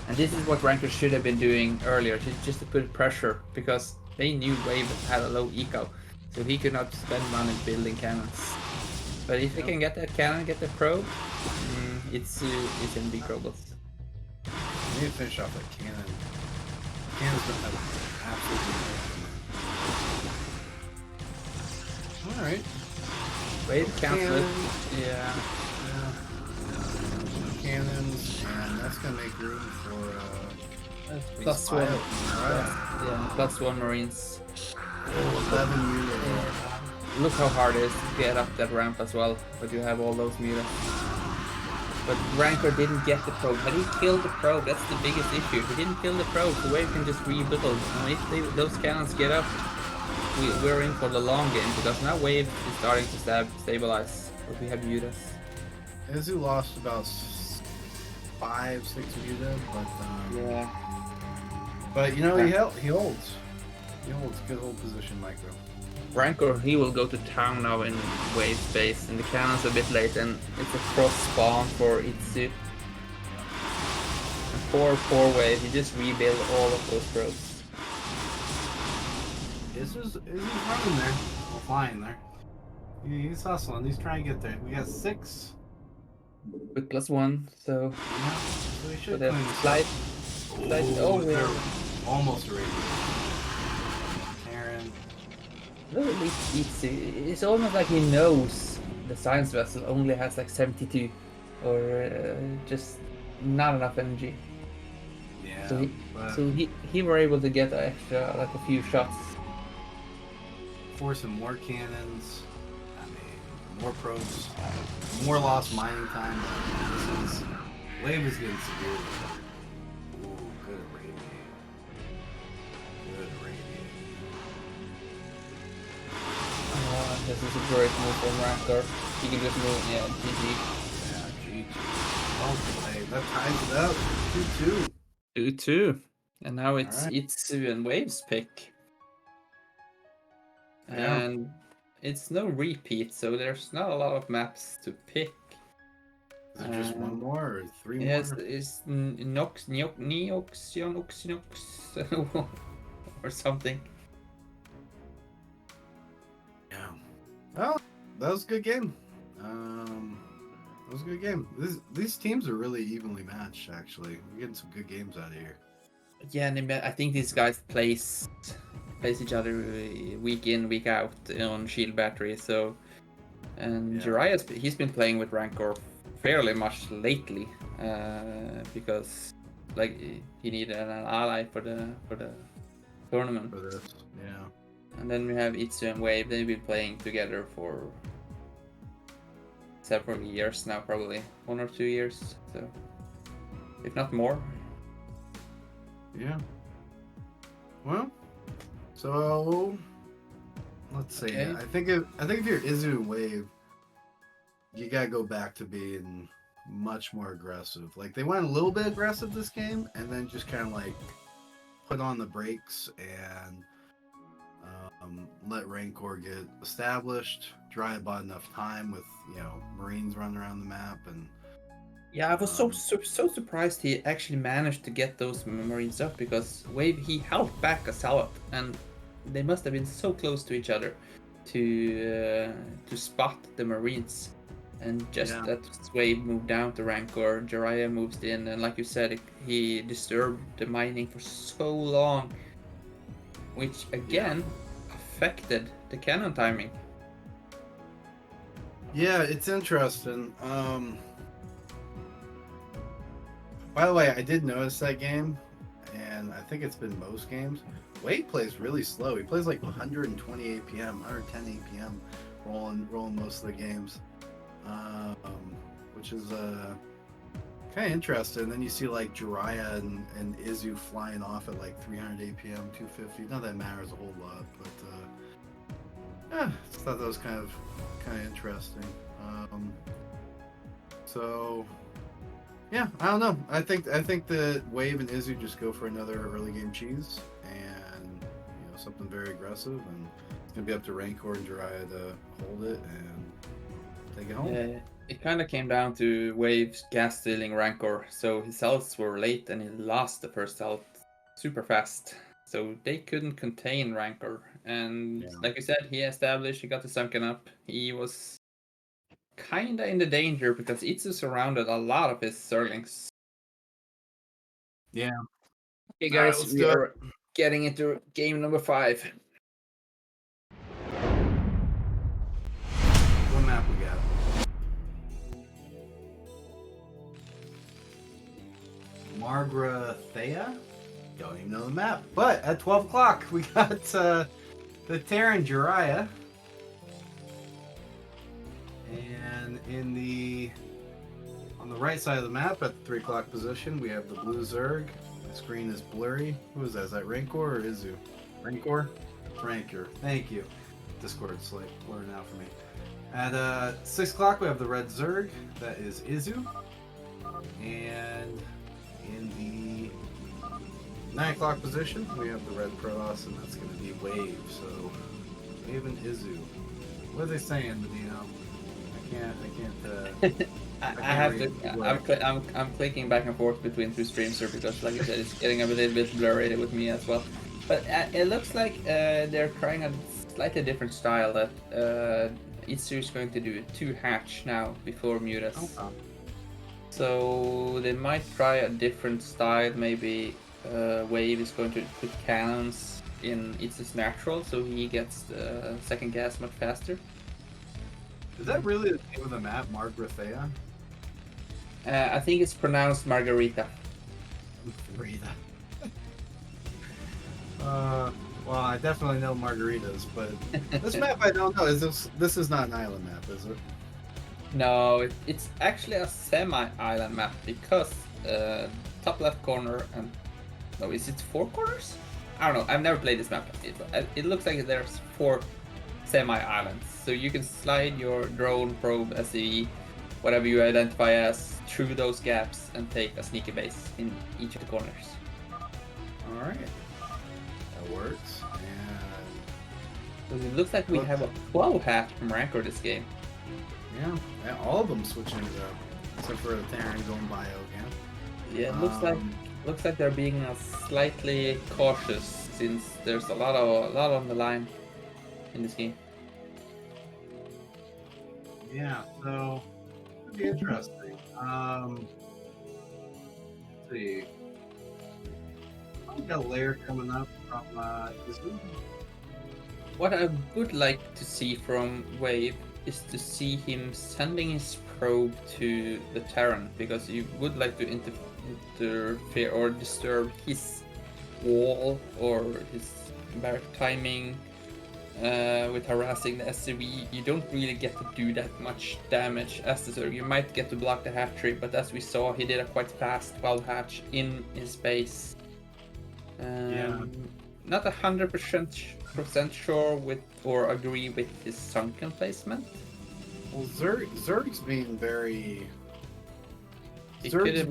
And this is what Rancor should have been doing earlier, just to put pressure, because they knew Wave had a low eco, so he could not spend money building cannons. But if they can get that cannon, get the probe, it's in big troubles. We need to finish off that cannon. Cannon's gonna have absolutely. All right. Wave can't lift. Yeah. cannons, and that's gonna make room for Plus one. Right. Yeah, plus one Marines. 11 units. Look how hard it is to get up that ramp as well, but you have all those mutas. But Rancor didn't get the probe, but he killed the probe. That's the biggest issue. He didn't kill the probe, the Wave can just rebuild. And if those cannons get up, we're in for the long game, because now Wave is starting to stabilize, but we have mutas. Izu lost about 5-6 mutas, but Yeah. But you know, he holds. He holds good hold position, Micro. Rancor, he will go to town now in Wave space, and the cannon's a bit late, and it's a cross spawn for Itsu. And for Wave, you just rebuild all of those probes. Izu's running there. Well, flying there. He's hustling. He's trying to get there. We got 6. With +1, so Yeah, so we should with a clean this slight, up. oh, they're yeah. almost ready. Karen. Look at Itsu. It's almost like he knows the science vessel only has like 72, or just not enough energy. Yeah. So he were able to get extra, like a few shots. Force some more cannons. I mean, more probes. More lost mining time. Wave is getting severe. Ooh, good radiate. Good radiate. This is a great move from Rancor. He can just move, yeah, GG. Yeah, GG. Well played. That ties it up. 2-2. 2-2. And now it's Alright. Itsu and Wave's pick. Yeah. And it's no repeat, so there's not a lot of maps to pick. Is it just one more or 3 Yes, more? it's Nox, or something. Yeah. Well, that was a good game. That was a good game. These teams are really evenly matched, actually. We're getting some good games out of here. Yeah, and I think these guys place each other week in, week out on shield battery. So, and Yeah. Jiraiya, he's been playing with Rancor fairly much lately, because like he needed an ally for the tournament. For this, yeah. And then we have Itsu and Wave. They've been playing together for several years now, probably 1 or 2 years. So, if not more. Yeah. Well, so let's see. Okay. I think if you're Izu and Wave, you gotta go back to being much more aggressive. Like they went a little bit aggressive this game, and then just kind of like put on the brakes and let Rancor get established. Jiraiya bought enough time with Marines running around the map, and Yeah, I was so surprised he actually managed to get those Marines up, because Wave, he held back a salad, and they must have been so close to each other to spot the Marines. And just Yeah. that Wave moved down to Rancor, Jiraiya moves in, and like you said, he disturbed the mining for so long, which again affected the cannon timing. yeah, it's interesting. By the way, I did notice that game, and I think it's been most games. Wade plays really slow. He plays like 120 APM, 110 APM, rolling most of the games, which is kind of interesting. Then you see like Jiraiya and Izu flying off at like 300 APM, 250. Not that it matters a whole lot, but yeah, just thought that was kind of interesting. So. Yeah, I don't know. I think that Wave and Izu just go for another early game cheese and something very aggressive, and it's gonna be up to Rancor and Jiraiya to hold it and take it home. Yeah, it kind of came down to Wave's gas stealing Rancor, so his healths were late and he lost the first health super fast. So they couldn't contain Rancor, and like you said, he established, he got the sunken up. He was kinda in the danger because Itsu surrounded a lot of his Zerlings. Yeah. Okay, All right, guys, let's we do it. are getting into game number 5. What map we got? Margrathea. Don't even know the map. But at 12 o'clock, we got the Terran Jiraiya. And on the right side of the map at the 3 o'clock position, we have the blue Zerg. The screen is blurry. Who is that? Is that Rancor or Izu? Rancor? Rancor. Thank you. Discord's like blurring out for me. At 6 o'clock, we have the red Zerg. That is Izu. And in the 9 o'clock position, we have the red Protoss, and that's going to be Wave. So, Wave and Izu. What are they saying, MadiNho? I can't. I have to. I'm clicking back and forth between two streams here because, like I said, it's getting a little bit blurry with me as well. But it looks like they're trying a slightly different style that Itsu is going to do 2 hatch now before Mutas. Oh. So they might try a different style. Maybe Wave is going to put cannons in Itsu's natural, so he gets the second gas much faster. Is that really the name of the map, Margrathea? I think it's pronounced Margarita. Margarita. Well, I definitely know margaritas, but this map I don't know. This is not an island map, is it? No, it's actually a semi-island map because top left corner and no, is it 4 corners? I don't know. I've never played this map. It looks like there's 4 semi-islands, so you can slide your drone, probe, SCV, whatever you identify as, through those gaps and take a sneaky base in each of the corners. All right, that works. So it looks like we have a 12 hatch from Rancor this game. Yeah, all of them switching it up, except for the Terran going bio again. Yeah, it looks like they're being slightly cautious since there's a lot on the line in this game. Yeah, so it'll be interesting. Let's see. I've got a layer coming up from Izu. What I would like to see from Wave is to see him sending his probe to the Terran, because you would like to interfere or disturb his wall or his barrack timing with harassing the SCV. You don't really get to do that much damage as the Zerg. You might get to block the hatchery, but as we saw, he did a quite fast 12 hatch in his base. Not 100% sure with or agree with his sunken placement. Well, Zerg's being very. Zerg's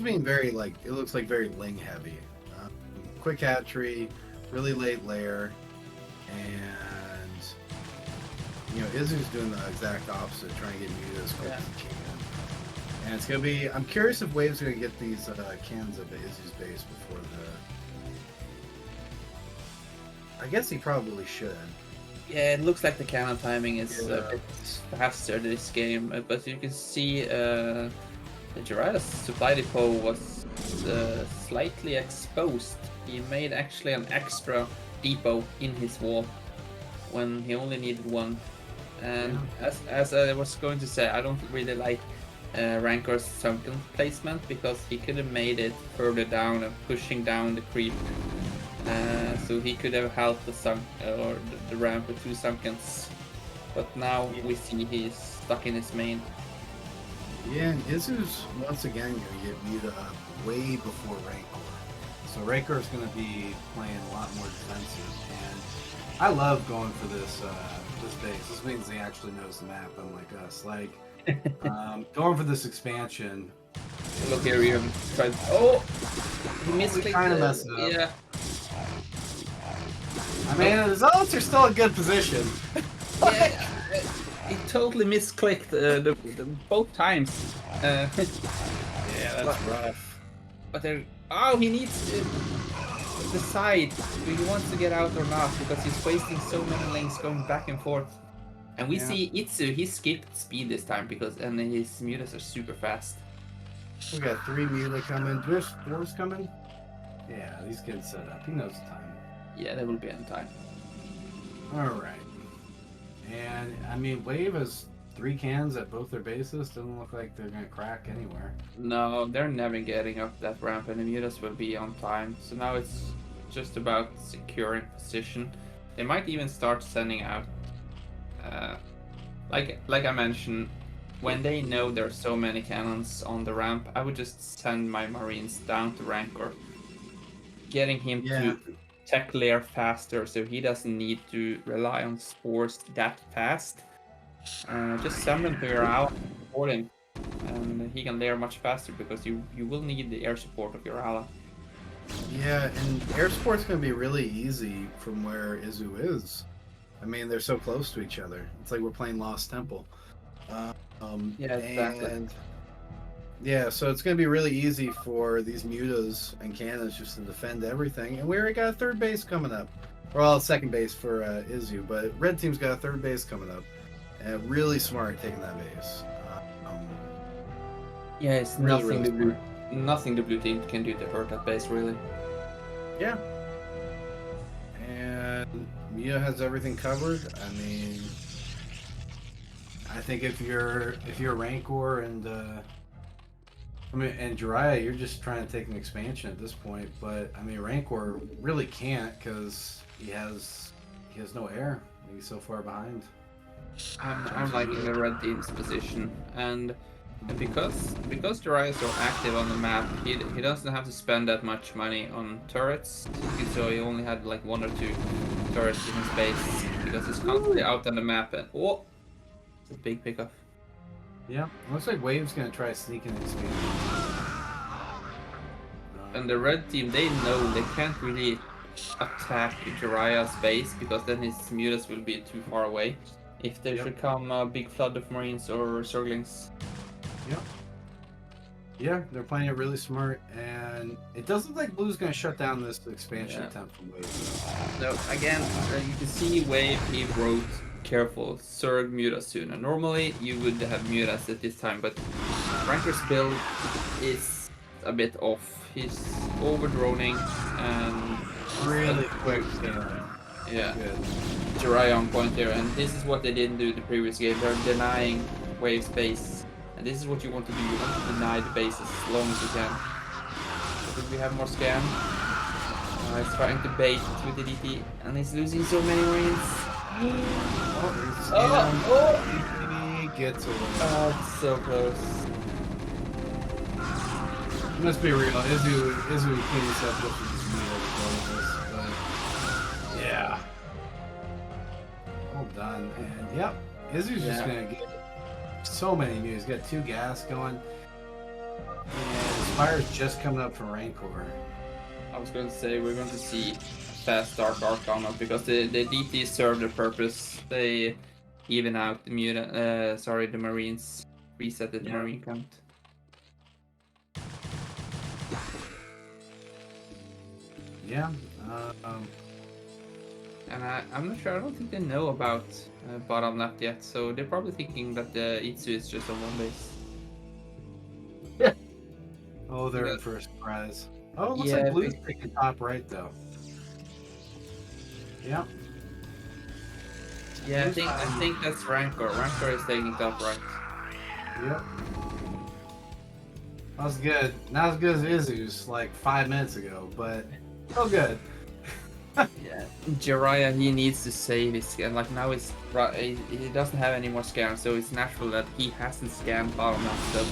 being very, like, it looks like very Ling heavy. Quick hatchery, really late layer, and Izu's doing the exact opposite, trying to get muted as quick as he can. And it's gonna be. I'm curious if Wave's gonna get these cannons of Izu's base before I guess he probably should. Yeah, it looks like the cannon timing is a bit faster this game, but you can see the Jiraiya's supply depot was slightly exposed. He made actually an extra depot in his wall when he only needed one. And as I was going to say, I don't really like Rancor's sunken placement, because he could have made it further down and pushing down the creep. So he could have helped the ramp with 2 sunkens, but now we see he's stuck in his main. Yeah, and Izu's once again going to get muted up way before Rancor. So Rancor is going to be playing a lot more defensive, and I love going for this base. This means he actually knows the map, unlike us. Like, going for this expansion. Look here, we have tried. Oh, he misclicked. Kind of messed it up. Yeah. I mean, the Zealots are still in good position. Yeah, he totally misclicked both times. Yeah, that's rough. But they're... Oh, he needs to decide if he wants to get out or not, because he's wasting so many lanes going back and forth. And we see Itsu, he skipped speed this time, and his mutas are super fast. We got 3 muta coming. There's 4s coming. Yeah, he's getting set up. He knows the time. Yeah, they will be on time. Alright. And, I mean, Wave has 3 cans at both their bases. Doesn't look like they're gonna crack anywhere. No, they're never getting up that ramp, and the mutas will be on time. So now it's just about securing position. They might even start sending out, like I mentioned, when they know there's so many cannons on the ramp, I would just send my Marines down to Rancor, getting him to tech layer faster, so he doesn't need to rely on spores that fast. Just send them to your ally, support him, and he can layer much faster because you will need the air support of your ally. Yeah, and air support's gonna be really easy from where Izu is. I mean, they're so close to each other. It's like we're playing Lost Temple. Yeah, exactly. And yeah, so it's gonna be really easy for these mutas and cannons just to defend everything. And we already got a third base coming up. Well, second base for Izu, but red team's got a third base coming up. And really smart taking that base. Yeah, it's really, nothing the blue team can do to hurt that base, really. Yeah. And Mia has everything covered. I mean, I think if you're Rancor and and Jiraiya, you're just trying to take an expansion at this point. But I mean, Rancor really can't because he has no air. He's so far behind. I'm liking the red team's position, and because Jiraiya is so active on the map, he doesn't have to spend that much money on turrets. So he only had like 1 or 2 turrets in his base because he's constantly out on the map. And oh, it's a big pickup. Yeah, looks like Wave's gonna try sneaking expansion. And the red team, they know they can't really attack Jiraiya's base because then his mutas will be too far away. If there should come a big flood of Marines or Zerglings. Yep. Yeah, they're playing it really smart, and it doesn't look like Blue's going to shut down this expansion attempt from Wave. So again, you can see Wave, he wrote careful Zerg mutas soon. And normally you would have mutas at this time, but Rancor's build is a bit off. He's overdroning and Really quick. Yeah. Good. Jiraiya on point there, and this is what they didn't do the previous game. They're denying Wave's base, and this is what you want to do. You want to deny the base as long as you can. So we have more scan. He's trying to bait with the DT, and he's losing so many Marines. He gets away. Oh, it's so close. Let's be real. Izu cleans up with his but yeah. Well done. And yep, Izu's just gonna get so many mutas. He's got 2 gas going. And Spire's just coming up from Rancor. I was going to say we're going to see fast Dark Arcana because the DT serve their purpose. They even out the the Marines, reset the Marine count. Yeah. And I'm not sure. I don't think they know about bottom left yet, so they're probably thinking that the Itsu is just on one base. Oh, they're in for a surprise. Oh, it looks like Blue's taking top right though. Yeah. Yeah, I think that's Rancor. Rancor is taking top right. Yep. That was good. Not as good as Izu's like 5 minutes ago, but still good. Yeah, Jiraiya, he needs to save his scan. Like now he doesn't have any more scans, so it's natural that he hasn't scanned bottom left. So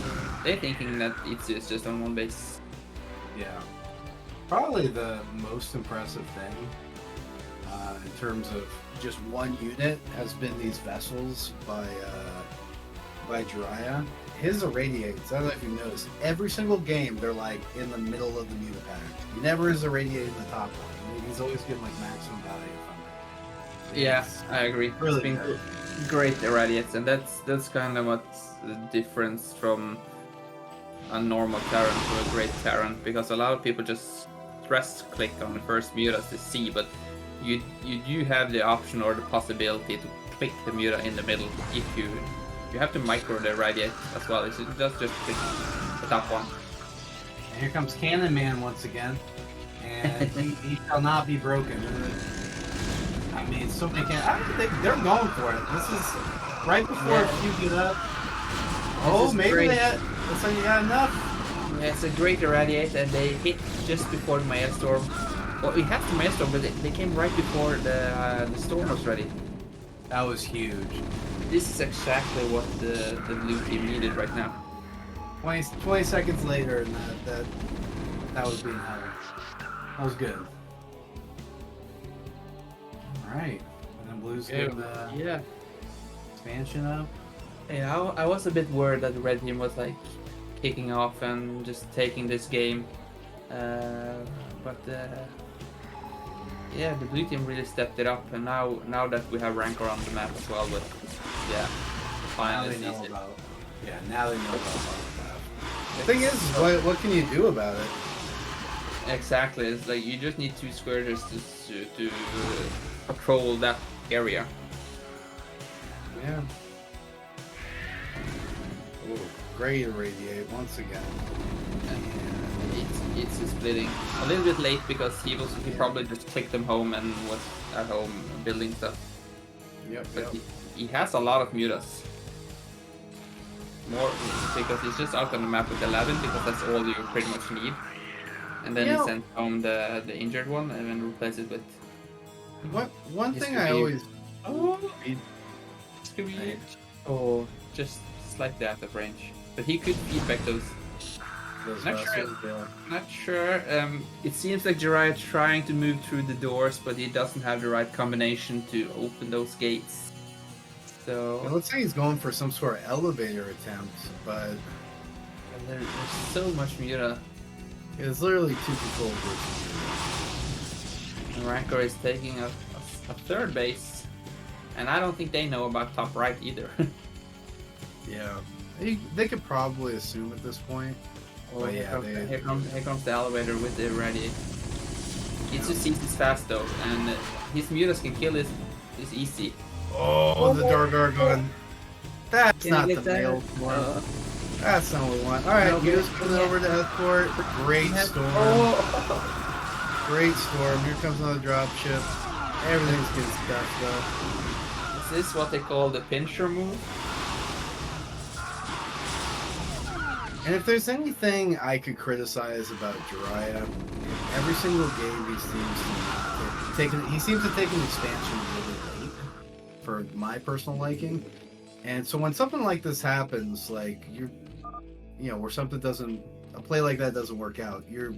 they're thinking that Itsu is just on one base. Yeah. Probably the most impressive thing in terms of just one unit has been these vessels by Jiraiya. His irradiates, I don't know if you noticed, every single game they're like in the middle of the muta pack. He never is irradiating the top one. I mean, he's always getting like maximum value from it. Yeah, I agree. Really it's been great irradiates, and that's kind of what's the difference from a normal Terran to a great Terran, because a lot of people just press click on the first mutas to see, but you do have the option or the possibility to click the muta in the middle if you have to micro the irradiate as well. It's just click the top one. And here comes Cannon Man once again, and he shall not be broken. I mean, so many I don't think they're going for it. Right before you get up. This Oh, is maybe great. they had. Looks like you got enough. Yeah, it's a great irradiate, and they hit just before the Maelstrom. Well, we have the Maelstrom, but they came right before the storm was ready. That was huge. This is exactly what the blue team needed right now. 20 seconds later, and that was being held. That was good. All right, and then Blue's getting the Yeah. expansion up. Yeah, I was a bit worried that the red team was like kicking off and just taking this game, but yeah, the blue team really stepped it up, and now that we have Rancor on the map as well, but yeah, Now finally they know sees it. about. Yeah, now they know about that. The thing is, what can you do about it? Exactly, it's like you just need 2 squirters to patrol that area. Yeah. Oh, great irradiate once again. It's splitting a little bit late because he probably just took them home and was at home building stuff. Yep. But he has a lot of mutas. More because he's just out on the map with 11 because that's all you pretty much need. And then he sent home the injured one and then replace it with. One thing I always just slightly out of range. But he could feedback those. Not sure. It seems like Jiraiya trying to move through the doors, but he doesn't have the right combination to open those gates. So let's say he's going for some sort of elevator attempt, but there's so much muta. It's literally 2 control groups. And Rancor is taking a third base, and I don't think they know about top right either. Yeah, they could probably assume at this point. Oh yeah, here comes the elevator with the irradiate. It's just easy fast though, and his mutas can kill is easy. Oh, the Dark Argon. That's Can not you the get that? male form. That's not what we want. Alright, No, you just coming over to escort. Great storm. Great storm. Here comes another drop ship. Everything's getting stuffed up. Is this what they call the pincher move? And if there's anything I could criticize about Jiraiya, every single game he seems to take an expansion really late, for my personal liking. And so when something like this happens, like where something a play like that doesn't work out, you're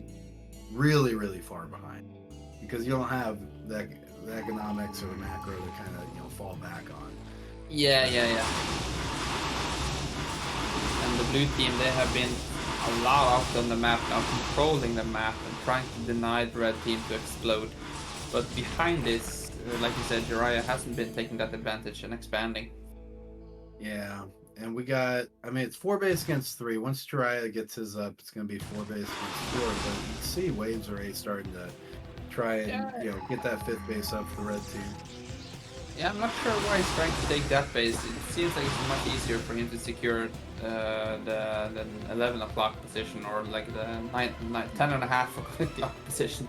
really, really far behind because you don't have the economics or the macro to kind of fall back on. Yeah. And the blue team, they have been a lot out on the map now, controlling the map and trying to deny the red team to explode. But behind this, like you said, Jiraiya hasn't been taking that advantage and expanding. Yeah, and we got, it's 4 base against 3. Once Jiraiya gets his up, it's going to be 4 base against 4. But you can see waves already starting to try and, get that 5th base up for the red team. Yeah, I'm not sure why he's trying to take that base. It seems like it's much easier for him to secure the 11 o'clock position or like the 10 and a half o'clock position.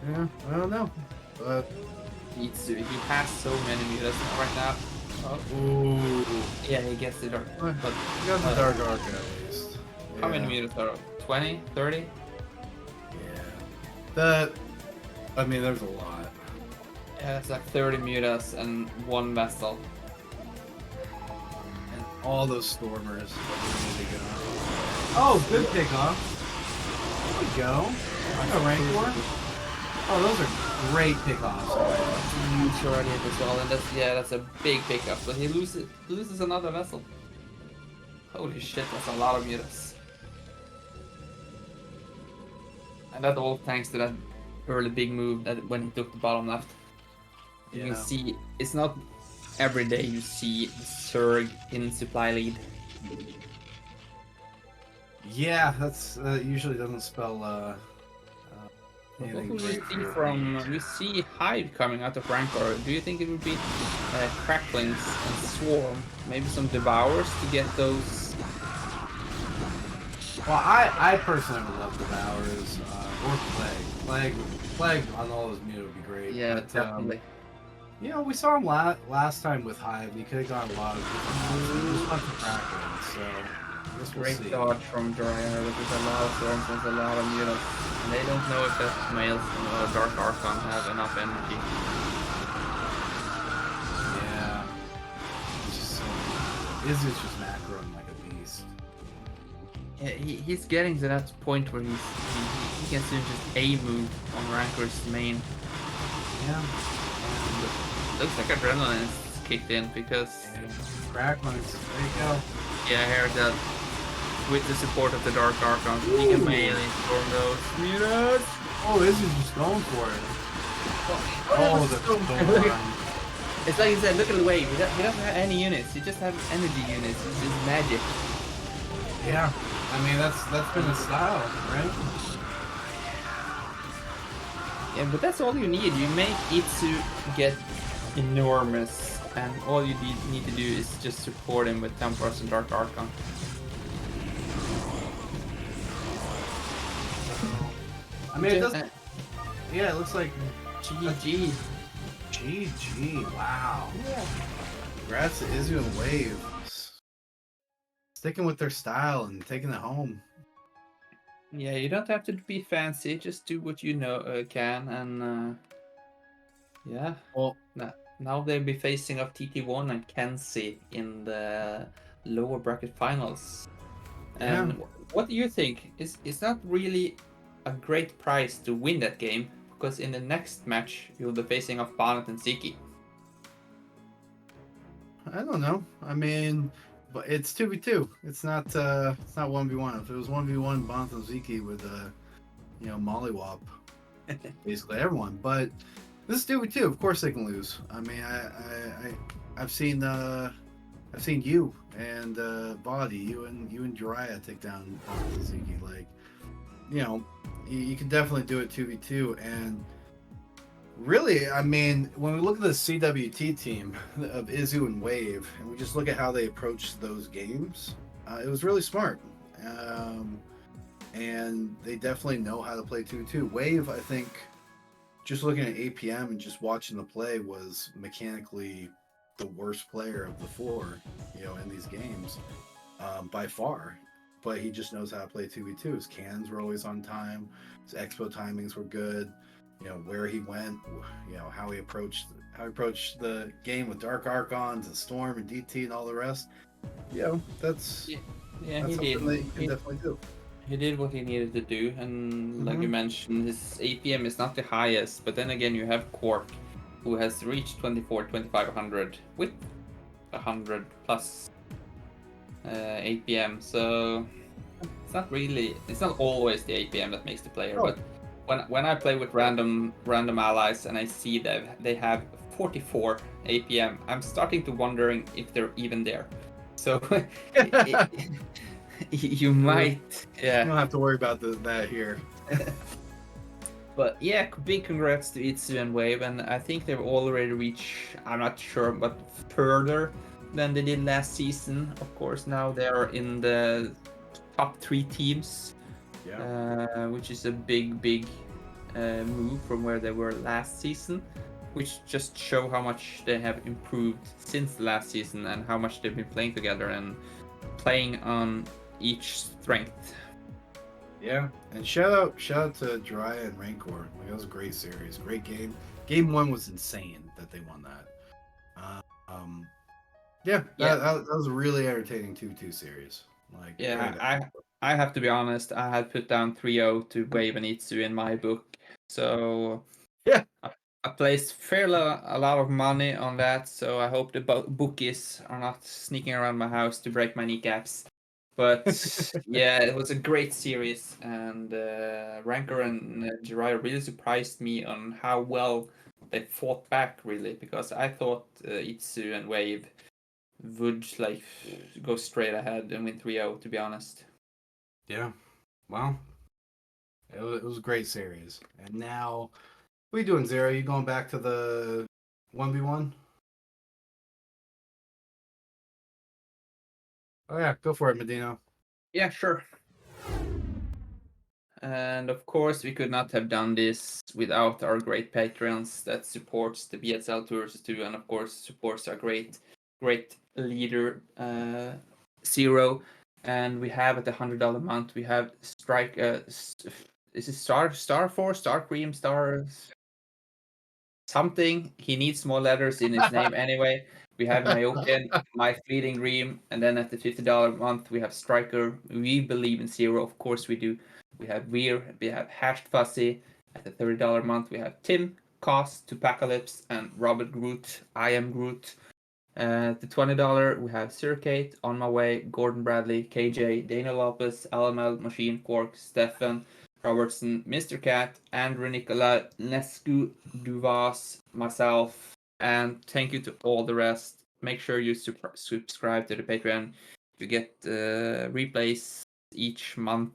Yeah, I don't know. But He has so many mutas right now. ooh. Yeah, he gets it. But You got the Dark Arc at least. how many mutas are 20, 30? Yeah. There's a lot. Yeah, it's like 30 mutas and 1 vessel. And all those stormers. Oh, good pickoff. There we go. I got Rancor. Oh, those are great pickoffs. Huge irradiate as well, and that's a big pickup. But he loses another vessel. Holy shit, that's a lot of mutas. And that all thanks to that early big move that when he took the bottom left. You can see it's not every day you see Zerg in supply lead. Yeah, that's usually doesn't spell anything great for We see Hive coming out of Rancor. Do you think it would be Cracklings and Swarm? Maybe some Devours to get those? Well, I personally would love Devours or Plague. Plague on all those mute would be great. Yeah, but, definitely. You know, we saw him last time with Hive. He could have gone a lot of different routes. He just went to Kraken, so I guess we'll Great see. dodge from Jiraiya, but there's a lot of storms, there's a lot of units. And they don't know if that Maelstrom or Dark Archon have enough energy. Yeah. It's just so... Izzy's just macroing like a beast. Yeah, he's getting to that point where he can soon just A-move on Rancor's main. Yeah. And looks like adrenaline is kicked in because... And Cracklines, there you go. Yeah, here that with the support of the Dark Archon, he can melee storm those units. Oh, Izzy's just going for it. Oh, the storm. It's like you said, look at the wave. He doesn't have any units. He just has energy units. It's just magic. Yeah. I mean, that's been his style, right? Yeah, but that's all you need. You make Itsu get enormous, and all you need to do is just support him with Templars and Dark Archon. I mean, it doesn't... Yeah, it looks like... GG. GG, wow. Yeah. Congrats to Izzy and Wave. Sticking with their style and taking it home. Yeah, you don't have to be fancy. Just do what you know can, and yeah. Well, now they'll be facing off TT1 and Kenzie in the lower bracket finals. And yeah. what do you think? It's not really a great prize to win that game, because in the next match you'll be facing off Bonnet and Ziki. I don't know. I mean, but it's 2v2. It's not 1v1. If it was 1v1, Bontham Ziki would mollywop basically everyone. But this is 2v2. Of course they can lose. I mean, I've seen you and Body, you and Jiraiya take down Bontham Ziki. Like, you know, you can definitely do it 2v2. And really, I mean, when we look at the CWT team of Izu and Wave, and we just look at how they approached those games, it was really smart. And they definitely know how to play 2v2. Wave, I think, just looking at APM and just watching the play, was mechanically the worst player of the four, in these games, by far. But he just knows how to play 2v2. His cans were always on time. His expo timings were good. Where he went, how he approached the game with Dark Archons and Storm and DT and all the rest. That's he something did. that you can definitely do. He did what he needed to do, and like you mentioned, his APM is not the highest, but then again you have Quark, who has reached 2500 with 100 plus APM, so it's not always the APM that makes the player, but when I play with random allies and I see that they have 44 APM, I'm starting to wondering if they're even there. So you might, yeah. You don't have to worry about that here. But yeah, big congrats to Itsu and Wave, and I think they've already reached, I'm not sure, but further than they did last season. Of course, now they're in the top 3 teams, which is a big move from where they were last season, which just show how much they have improved since the last season and how much they've been playing together and playing on each strength. Yeah, and shout out to Jiraiya and Rancor. Like, that was a great series, great game. Game 1 was insane that they won that. That was a really entertaining 2-2 series. Like, I have to be honest, I had put down 3-0 to Wave and Itsu in my book, so yeah, I placed a lot of money on that, so I hope the bookies are not sneaking around my house to break my kneecaps. But yeah, it was a great series, and Rancor and Jiraiya really surprised me on how well they fought back, really, because I thought Itsu and Wave would like go straight ahead and win 3-0, to be honest. Yeah, well, it was a great series. And now, what are you doing, Zero? You going back to the 1v1? Oh yeah, go for it, MadiNho. Yeah, sure. And of course, we could not have done this without our great patrons that supports the BSL 2 vs 2, and of course supports our great leader Zero. And we have at the $100 month, we have Strike. Is it Star Force, Star Cream, Star something? He needs small letters in his name anyway. We have Nyoken, My Fleeting Dream, and then at the $50 month we have Striker. We believe in Zero, of course we do. We have Veer, we have Hashed Fuzzy. At the $30 month we have Tim, Cost, Tupacalypse, and Robert Groot. I am Groot. At the $20 we have Circate, On My Way, Gordon Bradley, KJ, Dana Lopez, LML, Machine, Quark, Stefan, Robertson, Mr. Cat, Andrew Nicola, Nescu, Duvas, myself, and thank you to all the rest. Make sure you subscribe to the Patreon to get replays each month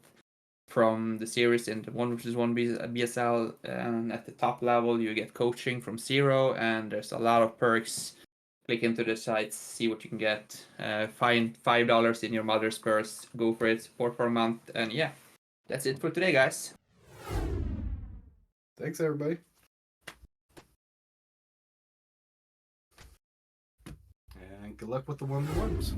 from the series in the 1 vs 1 BSL, and at the top level you get coaching from Zero, and there's a lot of perks. Click into the sites, see what you can get. Find $5 in your mother's purse. Go for it. Support for a month, and yeah, that's it for today, guys. Thanks, everybody. And good luck with the 1v1s.